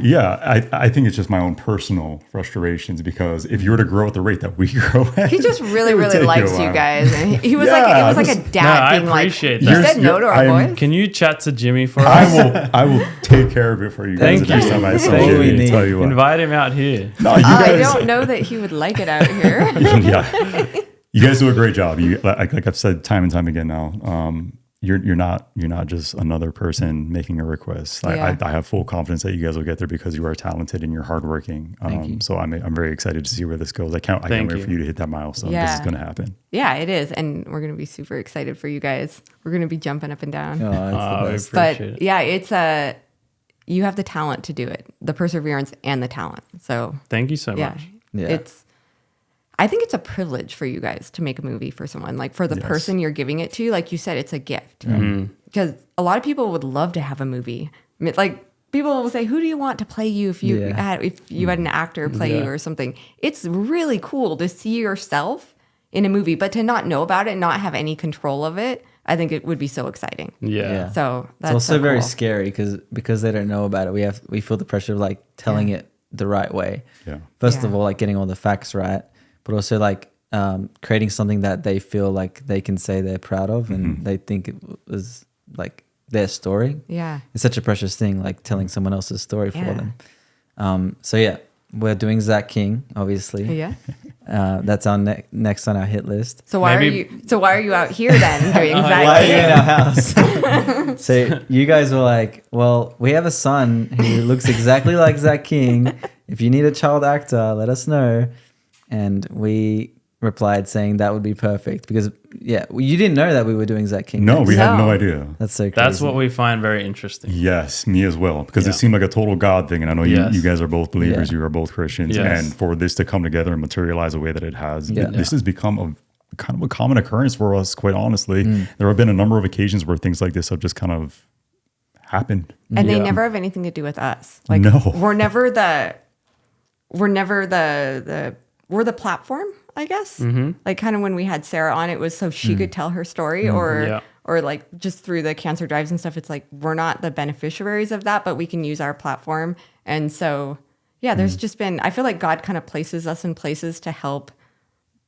I think it's just my own personal frustrations because if you were to grow at the rate that we grow at, He just really, it would really take likes a you while. guys. And he was Yeah, like, it was like a this- dad No, I being like, appreciate you that. said no to our I'm- boys. Can you chat to Jimmy for us? I will take care of it for you guys Thank the next you. time I see Thank you. you. I tell you what. Invite him out here. No, you I guys. don't know that he would like it out here. Yeah. You guys do a great job. You like I've said time and time again now. you're not just another person making a request. Yeah. I have full confidence that you guys will get there because you are talented and you're hardworking. Thank you. So I'm very excited to see where this goes. I can't wait for you to hit that milestone. This is Yeah. going to happen. Yeah, it is. And we're going to be super excited for you guys. We're going to be jumping up and down. Oh, that's the we best. appreciate But it. yeah, it's you have the talent to do it, the perseverance and the talent. So Thank you so yeah, much. Yeah. I think it's a privilege for you guys to make a movie for someone, like for the person you're giving it to. Like you said, it's a gift because a lot of people would love to have a movie. I mean, like people will say, "Who do you want to play you if you had an actor play you or something?" It's really cool to see yourself in a movie, but to not know about it, and not have any control of it. I think it would be so exciting. Yeah. So that's It's also so very cool. scary because they don't know about it. We feel the pressure of like telling it the right way. Yeah. First Yeah. of all, like getting all the facts right, but also like creating something that they feel like they can say they're proud of and they think it was like their story. Yeah. It's such a precious thing, like telling someone else's story for Yeah. them. So yeah, we're doing Zach King, obviously. Yeah. That's our next on our hit list. So why Maybe- are you out here then doing Why are you in exactly? our house? So you guys were like, well, we have a son who looks exactly like Zach King. If you need a child actor, let us know. And we replied saying that would be perfect because you didn't know that we were doing Zach King. No, next. we had no No. idea. That's so crazy. That's what we find very interesting. Yes, me as well, because Yeah. it seemed like a total God thing. And I know Yes. you guys are both believers, Yeah. you are both Christians. Yes. And for this to come together and materialize the way that it has, Yeah. this has become a kind of a common occurrence for us, quite honestly. Mm. There have been a number of occasions where things like this have just kind of happened. And they Yeah. never have anything to do with us. Like No. we're never the platform, I guess. Like kind of when we had Sarah on, it was so she could tell her story Yeah. or like just through the cancer drives and stuff. It's like, we're not the beneficiaries of that, but we can use our platform. And so, yeah, there's just been, I feel like God kind of places us in places to help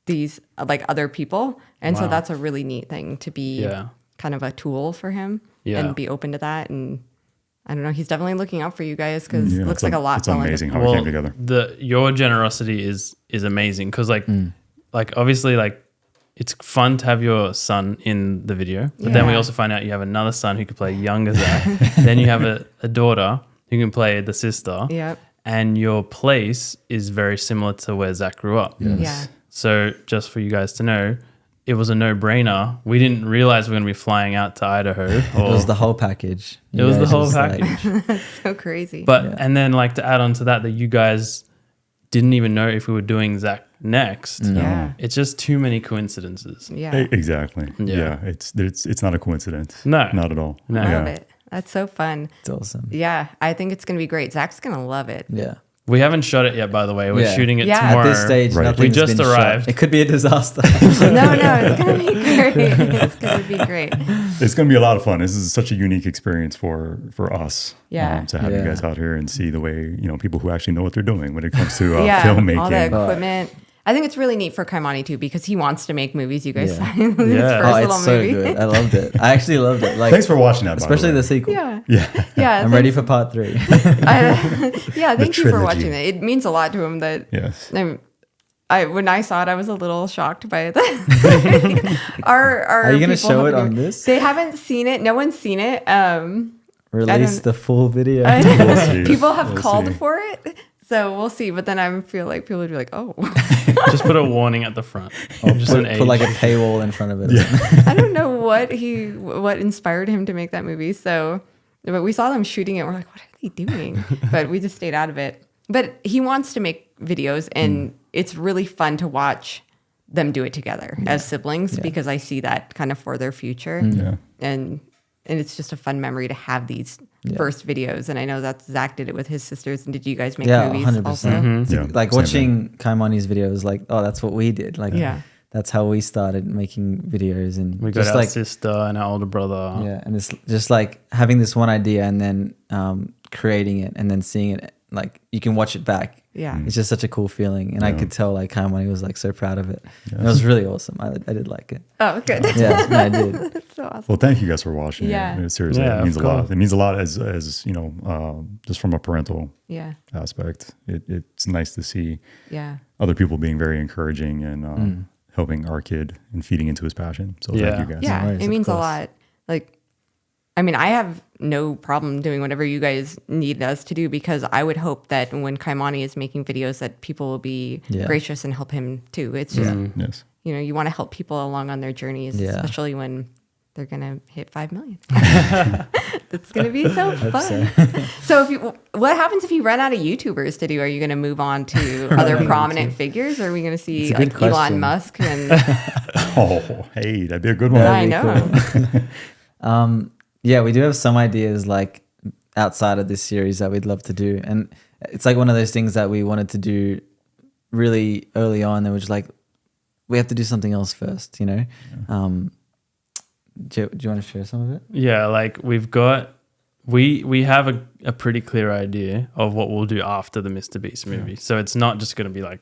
these like other people. And so Wow. that's a really neat thing to be kind of a tool for him Yeah. and be open to that. And I don't know, he's definitely looking out for you guys because it looks like a lot. It's fell into- amazing how we came together. Your generosity is amazing because like obviously like it's fun to have your son in the video, but then we Yeah. also find out you have another son who can play younger Zach. Then you have a daughter who can play the sister. Yep. And your place is very similar to where Zach grew up. Yeah. So just for you guys to know, it was a no-brainer. We didn't realize we were going to be flying out to Idaho. It was the whole package. It was the guys whole just, like- package. So crazy. But and then like to add on to that you guys didn't even know if we were doing Zach next. yeah. It's just too many coincidences. Yeah. Exactly. Yeah. Yeah. It's not a coincidence. No. Not at all. No. I Yeah. love it. That's so fun. It's awesome. Yeah. I think it's going to be great. Zach's going to love it. Yeah. We haven't shot it yet, by the way. We're Yeah. shooting it Yeah. At tomorrow. At this stage, Right. nothing's We just been shot. arrived. It could be a disaster. No, it's going to be great. It's going to be great. It's going to be a lot of fun. This is such a unique experience for us. Yeah. To have you Yeah. guys out here and see the way, people who actually know what they're doing when it comes to Yeah. filmmaking. All the equipment. I think it's really neat for Kaimani too because he wants to make movies. You guys Yeah. saw his Yeah. first Oh, little it's so movie. good. I loved it. I actually loved it. Like, Thanks for watching that, by especially the the way. sequel. Yeah. Yeah. Yeah. I'm ready for part 3. Yeah. Thank you for trilogy. watching it. It means a lot to him that Yes. when I saw it, I was a little shocked by it. Are you gonna people show it haven't on even- this? They haven't seen it. No one's seen it. Release don't- the full video. We'll see. People have We'll called see. for it, so we'll see. But then I feel like people would be like, "Oh, Just put a warning at the front. Just an Put like a age. paywall in front of it. I don't know what inspired him to make that movie." So, but we saw them shooting it. We're like, "What are they doing?" But we just stayed out of it. But he wants to make videos, and it's really fun to watch them do it together as siblings because I see that kind of for their future. Yeah. And it's just a fun memory to have these first videos. And I know that Zach did it with his sisters. And did you guys make Yeah, movies 100%. also? Yeah, Like same watching Kaimani's videos, like, oh, that's what we did. Like, Yeah. that's how we started making videos. And We got just our like, sister and our older brother. yeah, and it's just like having this one idea and then creating it and then seeing it, like you can watch it back. Yeah. It's just such a cool feeling. And I Yeah. could tell like Kaimani was like so proud of it. And it was really awesome. I did like it. Oh, good. Yeah, no, I did. That's so awesome. Well, thank you guys for watching. Yeah. Seriously, Yeah, it means of a lot. course. It means a lot as just from a parental Yeah. aspect. It's nice to see Yeah. other people being very encouraging and helping our kid and feeding into his passion. So Yeah. thank you guys. Yeah. worries, It of means a course. lot. Like, I mean, I have no problem doing whatever you guys need us to do, because I would hope that when Kaimani is making videos that people will be gracious and help him too. It's just, Yes. you know, you want to help people along on their journeys, especially when they're going to hit 5 million. That's going to be so fun. So what happens if you run out of YouTubers to do? Are you going to move on to other prominent figures? Or are we going to see like Elon Musk? And Oh, hey, that'd be a good one. I know. Yeah, we do have some ideas like outside of this series that we'd love to do. And it's like one of those things that we wanted to do really early on. And we're just like, we have to do something else first, you know? Do you want to share some of it? Yeah, like we've got, we have a pretty clear idea of what we'll do after the MrBeast movie. So it's not just going to be like,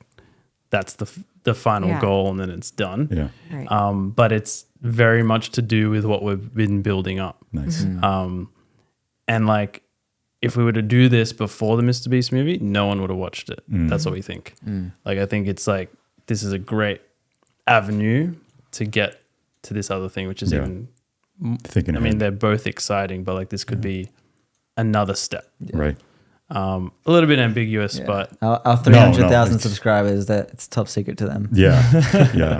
that's the final goal and then it's done. Yeah. Right. But it's very much to do with what we've been building up. Nice. And like, if we were to do this before the MrBeast movie, no one would have watched it. That's what we think. Like, I think it's like, this is a great avenue to get to this other thing, which is even, Thinking I mean, they're both exciting, but like this could be another step. Right. A little bit ambiguous, but Our 300,000 it's- subscribers, that it's top secret to them. Yeah. Yeah.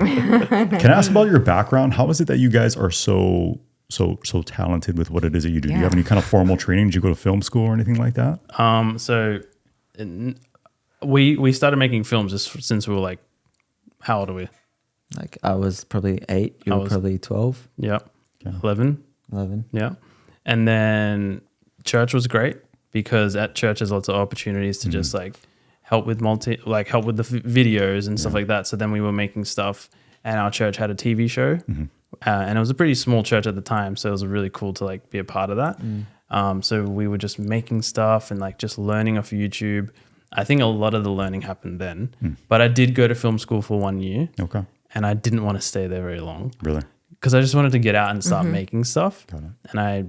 Can I ask about your background? How is it that you guys are so talented with what it is that you do? Do you have any kind of formal training? Did you go to film school or anything like that? so we started making films just since we were like, how old are we? Like I was probably 8, you were probably 12, Yeah. 11. 11. Yeah. And then church was great because at church there's lots of opportunities to just like help with help with the videos and stuff like that. So then we were making stuff, and our church had a TV show, and it was a pretty small church at the time. So it was really cool to like be a part of that. So we were just making stuff and like just learning off YouTube. I think a lot of the learning happened then, but I did go to film school for 1 year. Okay. And I didn't want to stay there very long. Really? Because I just wanted to get out and start making stuff. Got it. And I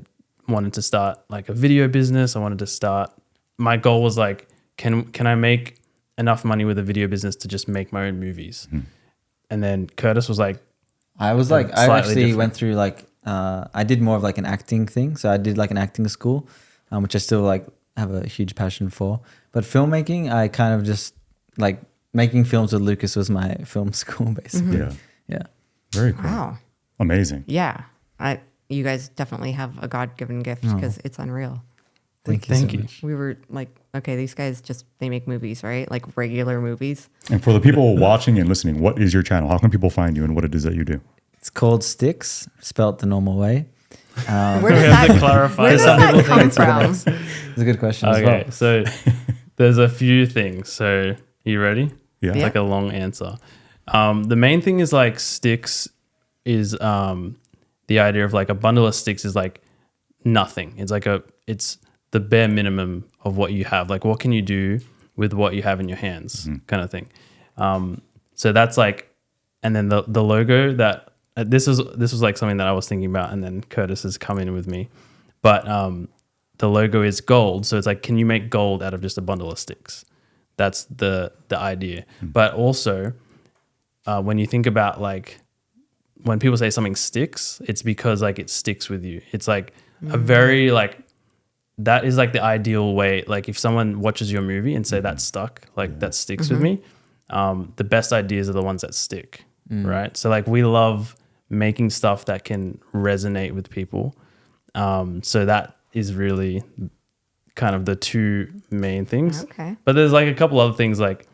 wanted to start like a video business. I wanted to start, my goal was like, can I make enough money with a video business to just make my own movies? And then Curtis was like, I actually different. went through like, I did more of like an acting thing. So I did like an acting school, which I still like have a huge passion for. But filmmaking, I kind of just like making films with Lucas was my film school basically. Yeah. Yeah. Very cool. Wow. Amazing. Yeah. You guys definitely have a God-given gift, because it's unreal. Thank you. We were like, okay, these guys they make movies, right? Like regular movies. And for the people watching and listening, what is your channel? How can people find you and what it is that you do? It's called Sticks, spelt the normal way. Where does we have that, to clarify where does that. that come from? It's a good question as Okay, well. so there's a few things. So you ready? Yeah. It's like a long answer. The main thing is like sticks is the idea of like a bundle of sticks is like nothing. It's like it's the bare minimum of what you have. Like what can you do with what you have in your hands, kind of thing. So that's like, and then the logo that this was like something that I was thinking about, and then Curtis has come in with me. But the logo is gold, so it's like, can you make gold out of just a bundle of sticks? That's the idea. But also, when you think about like, when people say something sticks, it's because like it sticks with you. It's like a very like, that is like the ideal way. Like if someone watches your movie and say that stuck, like that sticks with me. The best ideas are the ones that stick, right? So like we love making stuff that can resonate with people. So that is really kind of the two main things. Okay. But there's like a couple other things, like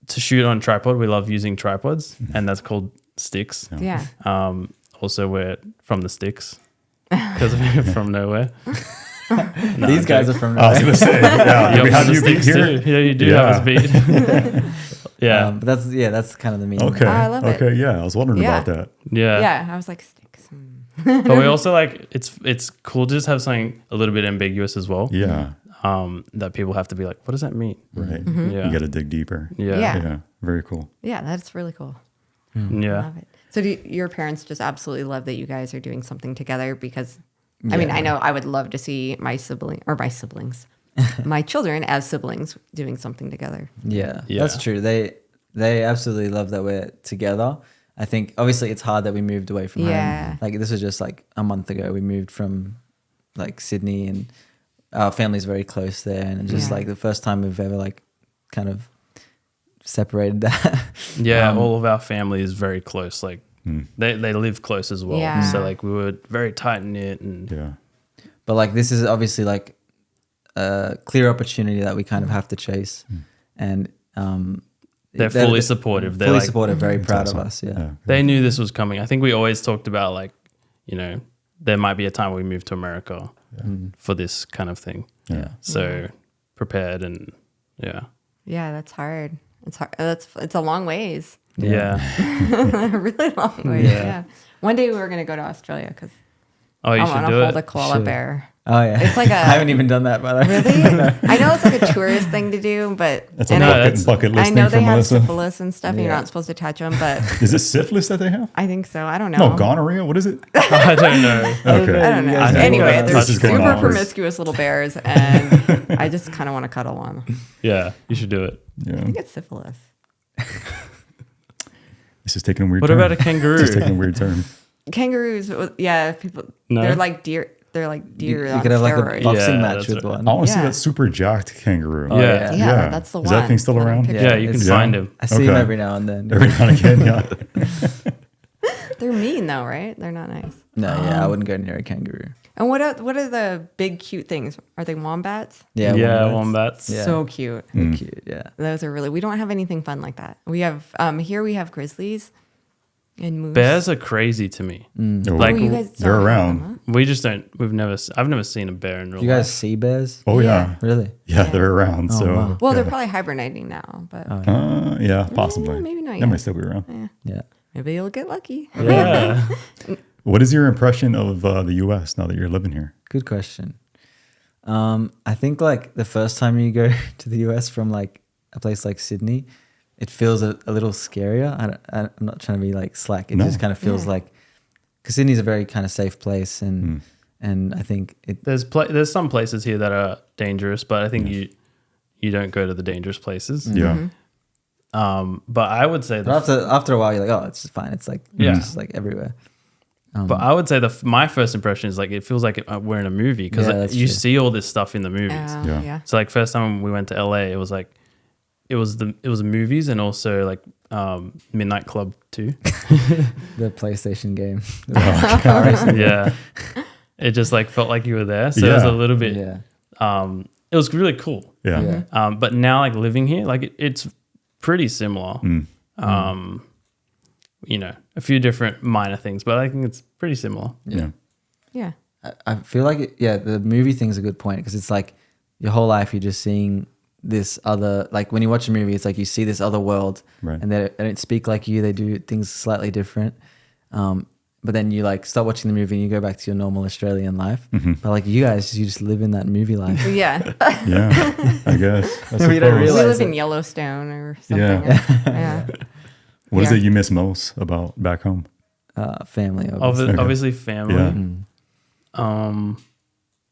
to shoot on tripod. We love using tripods, and that's called sticks. Yeah. Also, we're from the sticks because we're from nowhere. No, These I'm guys are joking. from I was going to say, yeah. You're we from have the you beat sticks here. too. Yeah, you do have us beat. Yeah. But that's kind of the meaning. Okay. I love it. Okay. Yeah. I was wondering Yeah. about that. Yeah. Yeah. I was like, sticks. But we also like, it's cool to just have something a little bit ambiguous as well. Yeah. That people have to be like, what does that mean? Right. Yeah. You got to dig deeper. Yeah. Yeah. Yeah. Very cool. Yeah, that's really cool. Yeah. Love it. So do your parents just absolutely love that you guys are doing something together? Because I mean, I know I would love to see my siblings, my children as siblings doing something together. Yeah, Yeah. that's true. They absolutely love that we're together. I think obviously it's hard that we moved away from Yeah. home. Like this was just like a month ago. We moved from like Sydney, and our family's very close there, and it's just Yeah. like the first time we've ever like kind of separated that. Yeah, all of our family is very close. Like they live close as well. Yeah. So like we were very tight knit, and Yeah. But like this is obviously like a clear opportunity that we kind of have to chase, and they're fully supportive. They're fully like, supportive, very proud of awesome. us. Yeah. they knew this was coming. I think we always talked about like, you know, there might be a time we move to America for this kind of thing. Yeah. So prepared and yeah. Yeah, that's hard. It's hard. It's a long ways. Yeah. A really long ways. Yeah. Yeah. One day we were gonna go to Australia because Oh, you I should want to do hold it. a koala bear. Oh yeah. It's like a- I haven't even done that, by the way. Really? I know it's like a tourist thing to do, but That's a and bucket list I thing know for they have Melissa. syphilis and stuff, and you're Yeah. not supposed to touch them, but Is it syphilis that they have? I think so. I don't know. No, gonorrhea. What is it? I don't know. Okay. I don't know. guys know Anyway, what they're this is going super on. promiscuous little bears, and I just kind of want to cuddle one. Yeah, you should do it. I Yeah. think it's syphilis. This is taking a weird What turn. about a kangaroo? This is taking a weird turn. Kangaroos, yeah, people. No? They're like deer. They're like deer You on could have like a steroids. boxing Yeah, match that's with right. one. I want to see Yeah. that super jacked kangaroo. Oh, yeah. Yeah, that's the Is one. that thing still One around? picture. Yeah, you can it's- find him. I see him Okay. every now and then. Every now and again, yeah. They're mean though, right? They're not nice. No, yeah, I wouldn't go near a kangaroo. And what are the big cute things? Are they wombats? Yeah, Yeah, wombats. Yeah. So cute. They're cute. Yeah. Those are really. We don't have anything fun like that. We have here we have grizzlies and moose. Bears are crazy to me. Oh, Like, Oh, you guys they're don't have around. them, We just don't. I've never seen a bear in real Do you guys life. see bears? Oh yeah. Really? Yeah, they're around. Oh, so wow. huh? Well, yeah. they're probably hibernating now, but Yeah, possibly. maybe not They yet. might still be around. Yeah. maybe you'll get lucky. Yeah. What is your impression of the U.S. now that you're living here? Good question. I think like the first time you go to the US from like a place like Sydney, it feels a little scarier. I'm not trying to be like slack. It No. just kind of feels like, because Sydney's a very kind of safe place, and I think it. There's some places here that are dangerous, but I think you don't go to the dangerous places. Yeah. But I would say But after a while, you're like, oh, it's just fine. It's like Yeah. it's like everywhere. But I would say my first impression is like it feels like we're in a movie because Yeah, that's you true. see all this stuff in the movies. Yeah. Yeah. So like first time we went to LA, it was like it was movies and also like Midnight Club too. The PlayStation game. Yeah, it just like felt like you were there. So it was Yeah. a little bit. Yeah. It was really cool. Yeah. Yeah. But now like living here, like it's pretty similar. You know, a few different minor things, but I think it's pretty similar. Yeah. Yeah. I feel like the movie thing's a good point, because it's like your whole life you're just seeing this other, like when you watch a movie, it's like you see this other world, Right. and they don't speak like you. They do things slightly different. But then you like start watching the movie and you go back to your normal Australian life. But like you guys, you just live in that movie life. Yeah. Yeah. I guess. I We don't suppose. We realize live it. in Yellowstone or something. Yeah. Yeah. What is Yeah. it you miss most about back home? Family, obviously. Okay. Obviously, family. Yeah.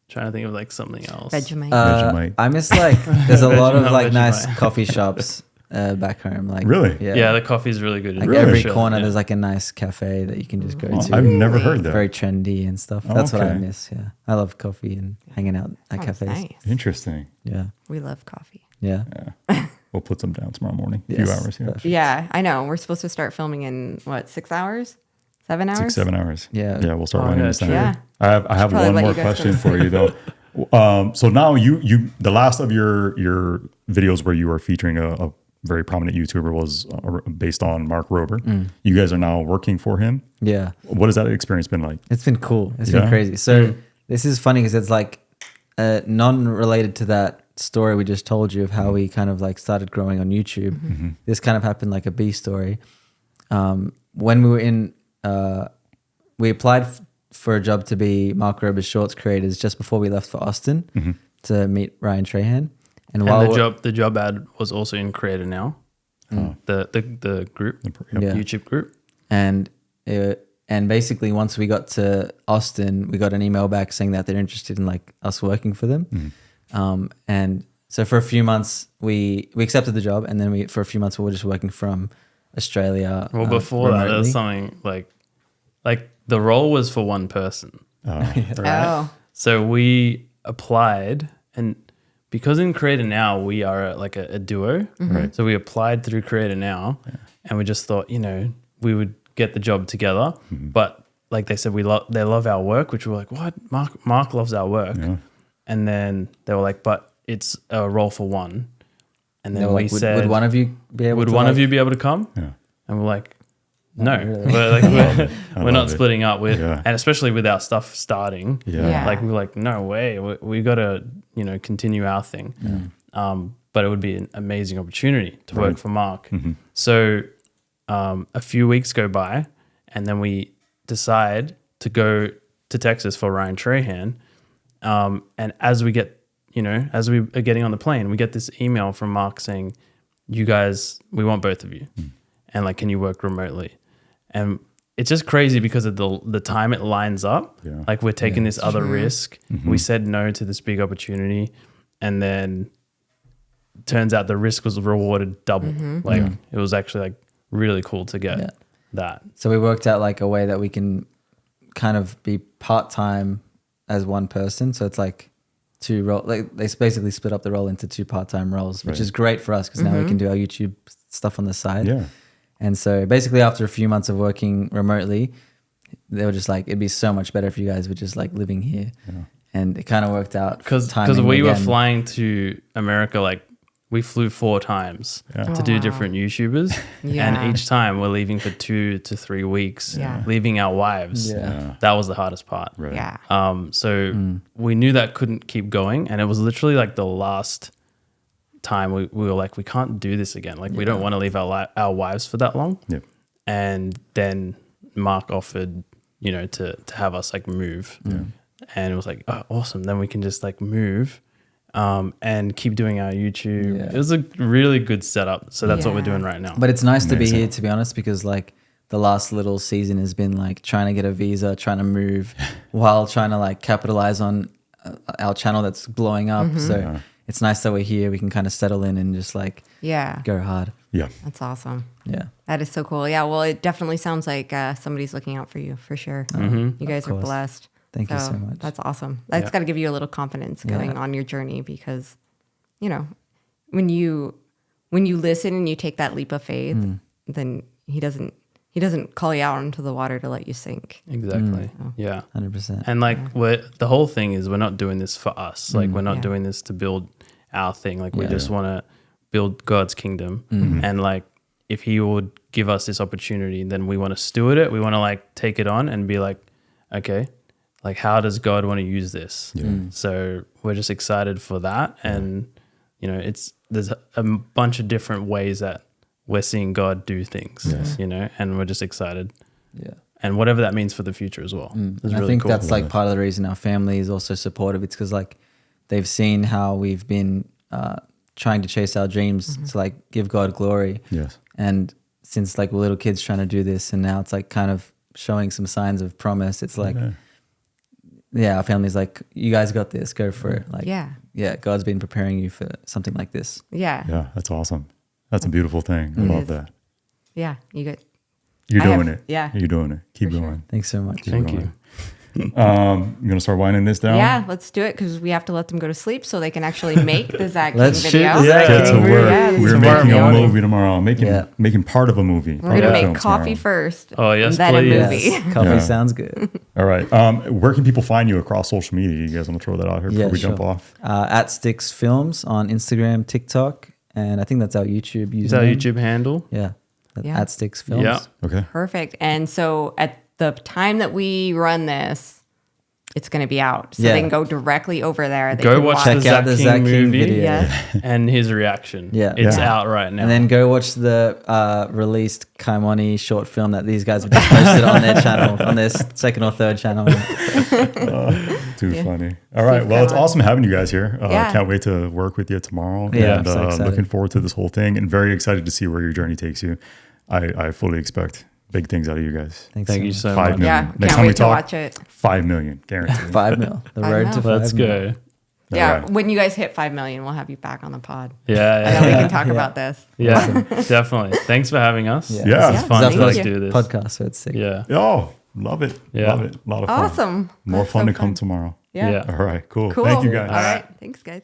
Trying to think of like something else. Vegemite. Vegemite. I miss like there's a lot of Vegemite, like nice Vegemite. coffee shops back home. Like Really? Yeah, the coffee's really good. like Really? every Sure, corner yeah. there's like a nice cafe that you can just go Oh, to. I've never heard that. Very trendy and stuff. Oh, That's what I okay. miss. Yeah, I love coffee and hanging out at Oh, cafes. nice. Interesting. Yeah, We love coffee. yeah. Yeah. We'll put some down tomorrow morning. A Yes. few hours. Yeah. Perfect. Yeah, I know. We're supposed to start filming in what, 6 hours? 7 hours? 6, 7 hours. Yeah. Yeah. We'll start Oh, running yeah, this down. Yeah. I have probably one let more you guys question go. for you though. So now you the last of your videos where you were featuring a very prominent YouTuber was based on Mark Rober. You guys are now working for him. Yeah. What has that experience been like? It's been cool. It's Yeah? been crazy. So this is funny because it's like non-related to that story we just told you of how we kind of like started growing on YouTube. This kind of happened like a B story. When we were in, we applied for a job to be Mark Rober's shorts creators just before we left for Austin to meet Ryan Trahan. And while And we're- the job ad was also in Creator Now, the group, Yeah. YouTube group. and basically once we got to Austin, we got an email back saying that they're interested in like us working for them. And so for a few months we accepted the job, and then for a few months we were just working from Australia. Well, before that, there remotely. was something like the role was for one person, right? Oh. So we applied, and because in Creator Now we are like a duo, Right. so we applied through Creator Now, and we just thought, we would get the job together. But like they said, they love our work, which we're like, what? Mark loves our work, Yeah. and then they were like, but it's a role for one, and They then were we like, said, would one of you be able would to one of like- you be able to come? Yeah. And we're like, no, really. we're love not it. splitting up. Yeah. And especially with our stuff starting, Yeah. Yeah. like we're like, no way, we got to continue our thing. But it would be an amazing opportunity to work for Mark. So a few weeks go by, and then we decide to go to Texas for Ryan Trahan. And as we get, as we are getting on the plane, we get this email from Mark saying, you guys, we want both of you. And like, can you work remotely? And it's just crazy because of the time it lines up. Yeah. Like we're taking this other risk. We said no to this big opportunity. And then turns out the risk was rewarded double. Like it was actually like really cool to get that. So we worked out like a way that we can kind of be part-time as one person. So it's like two role, like they basically split up the role into two part-time roles, which is great for us because now we can do our YouTube stuff on the side. Yeah. And so basically after a few months of working remotely, they were just like, it'd be so much better if you guys were just like living here. And it kind of worked out. Because timing we were again. flying to America, like we flew 4 times to do different YouTubers. Yeah. And each time we're leaving for 2 to 3 weeks, Yeah. leaving our wives. Yeah. That was the hardest part. Right. Yeah. So we knew that couldn't keep going. And it was literally like the last time we were like, we can't do this again. Like we don't want to leave our wives for that long. Yep. And then Mark offered, to have us like move. And it was like, oh, awesome. Then we can just like move and keep doing our YouTube. Yeah. It was a really good setup. So that's what we're Yeah. doing right now. But it's nice to be Amazing. here, to be honest, because like the last little season has been like trying to get a visa, trying to move while trying to like capitalize on our channel that's blowing up. So it's nice that we're here. We can kind of settle in and just like Yeah. go hard. Yeah. That's awesome. Yeah. That is so cool. Yeah. Well, it definitely sounds like somebody's looking out for you for sure. You guys are course. blessed. Thank you so much. That's awesome. That's Yeah. got to give you a little confidence going on your journey because, when you listen and you take that leap of faith, then he doesn't call you out into the water to let you sink. Exactly. Yeah. 100%. And like the whole thing is we're not doing this for us. Like we're not Yeah. doing this to build our thing. Like we just want to build God's kingdom. And like if he would give us this opportunity, then we want to steward it. We want to like take it on and be like, okay, like how does God want to use this? So we're just excited for that. And there's a bunch of different ways that we're seeing God do things, and we're just excited. Yeah. And whatever that means for the future as well. It's And really I think cool. that's like part of the reason our family is also supportive. It's because like they've seen how we've been trying to chase our dreams to like give God glory. Yes. And since like we're little kids trying to do this, and now it's like kind of showing some signs of promise. It's like, our family's like, you guys got this, go for it. Like, Yeah. God's been preparing you for something like this. Yeah. Yeah. That's awesome. That's a beautiful thing. I love is. that. Yeah. You get. You're I have- doing it. yeah. You're doing it. Keep For sure. going. Thanks so much. Thank going. you. You're going to start winding this down? Yeah, let's do it because we have to let them go to sleep so they can actually make the Zach King Let's shoot video. the Zach Get to King work. Yeah, this We're is making tomorrow a morning. movie tomorrow. Making part of a movie. We're gonna part of a make film coffee tomorrow. first. Oh, yes, and then please. a movie. Yes, coffee Yeah. sounds good. All right. Where can people find you across social media? You guys want to throw that out here before we jump off? At Sticks Films on Instagram, TikTok, and I think that's our YouTube username. Is that our YouTube handle? Yeah. Yeah. At Sticks Films. Yeah. Okay. Perfect. And so at the time that we run this, it's going to be out. So Yeah. they can go directly over there. They Go can watch Check the out the Zach King movie video. Yeah. and his reaction. Yeah. It's Yeah. out right now. And then go watch the released Kaimoni short film that these guys have just posted on their channel, on their second or third channel. Too funny. All right. Steve, Well, come it's on. awesome having you guys here. Yeah. Can't wait to work with you tomorrow. Yeah, and I'm so excited. looking forward to this whole thing and very excited to see where your journey takes you. I fully expect big things out of you guys. Thanks Thank so you much. so 5 much. million. Yeah. Next Can't time we wait to talk, watch it. 5 million, guaranteed. 5 mil. The $5 road mil. to 5 Let's mil. go. Yeah, right. when you guys hit 5 million, we'll have you back on the pod. Yeah, And then we can talk about this. yeah, definitely. Thanks for having us. Yeah. It's fun Thank to like you. do this. Podcast, so it's sick. Yeah, Oh, love it. Yeah. Love it. A lot of fun. Awesome. More That's fun so to come tomorrow. Yeah. Yeah. All right, cool. Cool. Thank you guys. All right. Thanks, guys.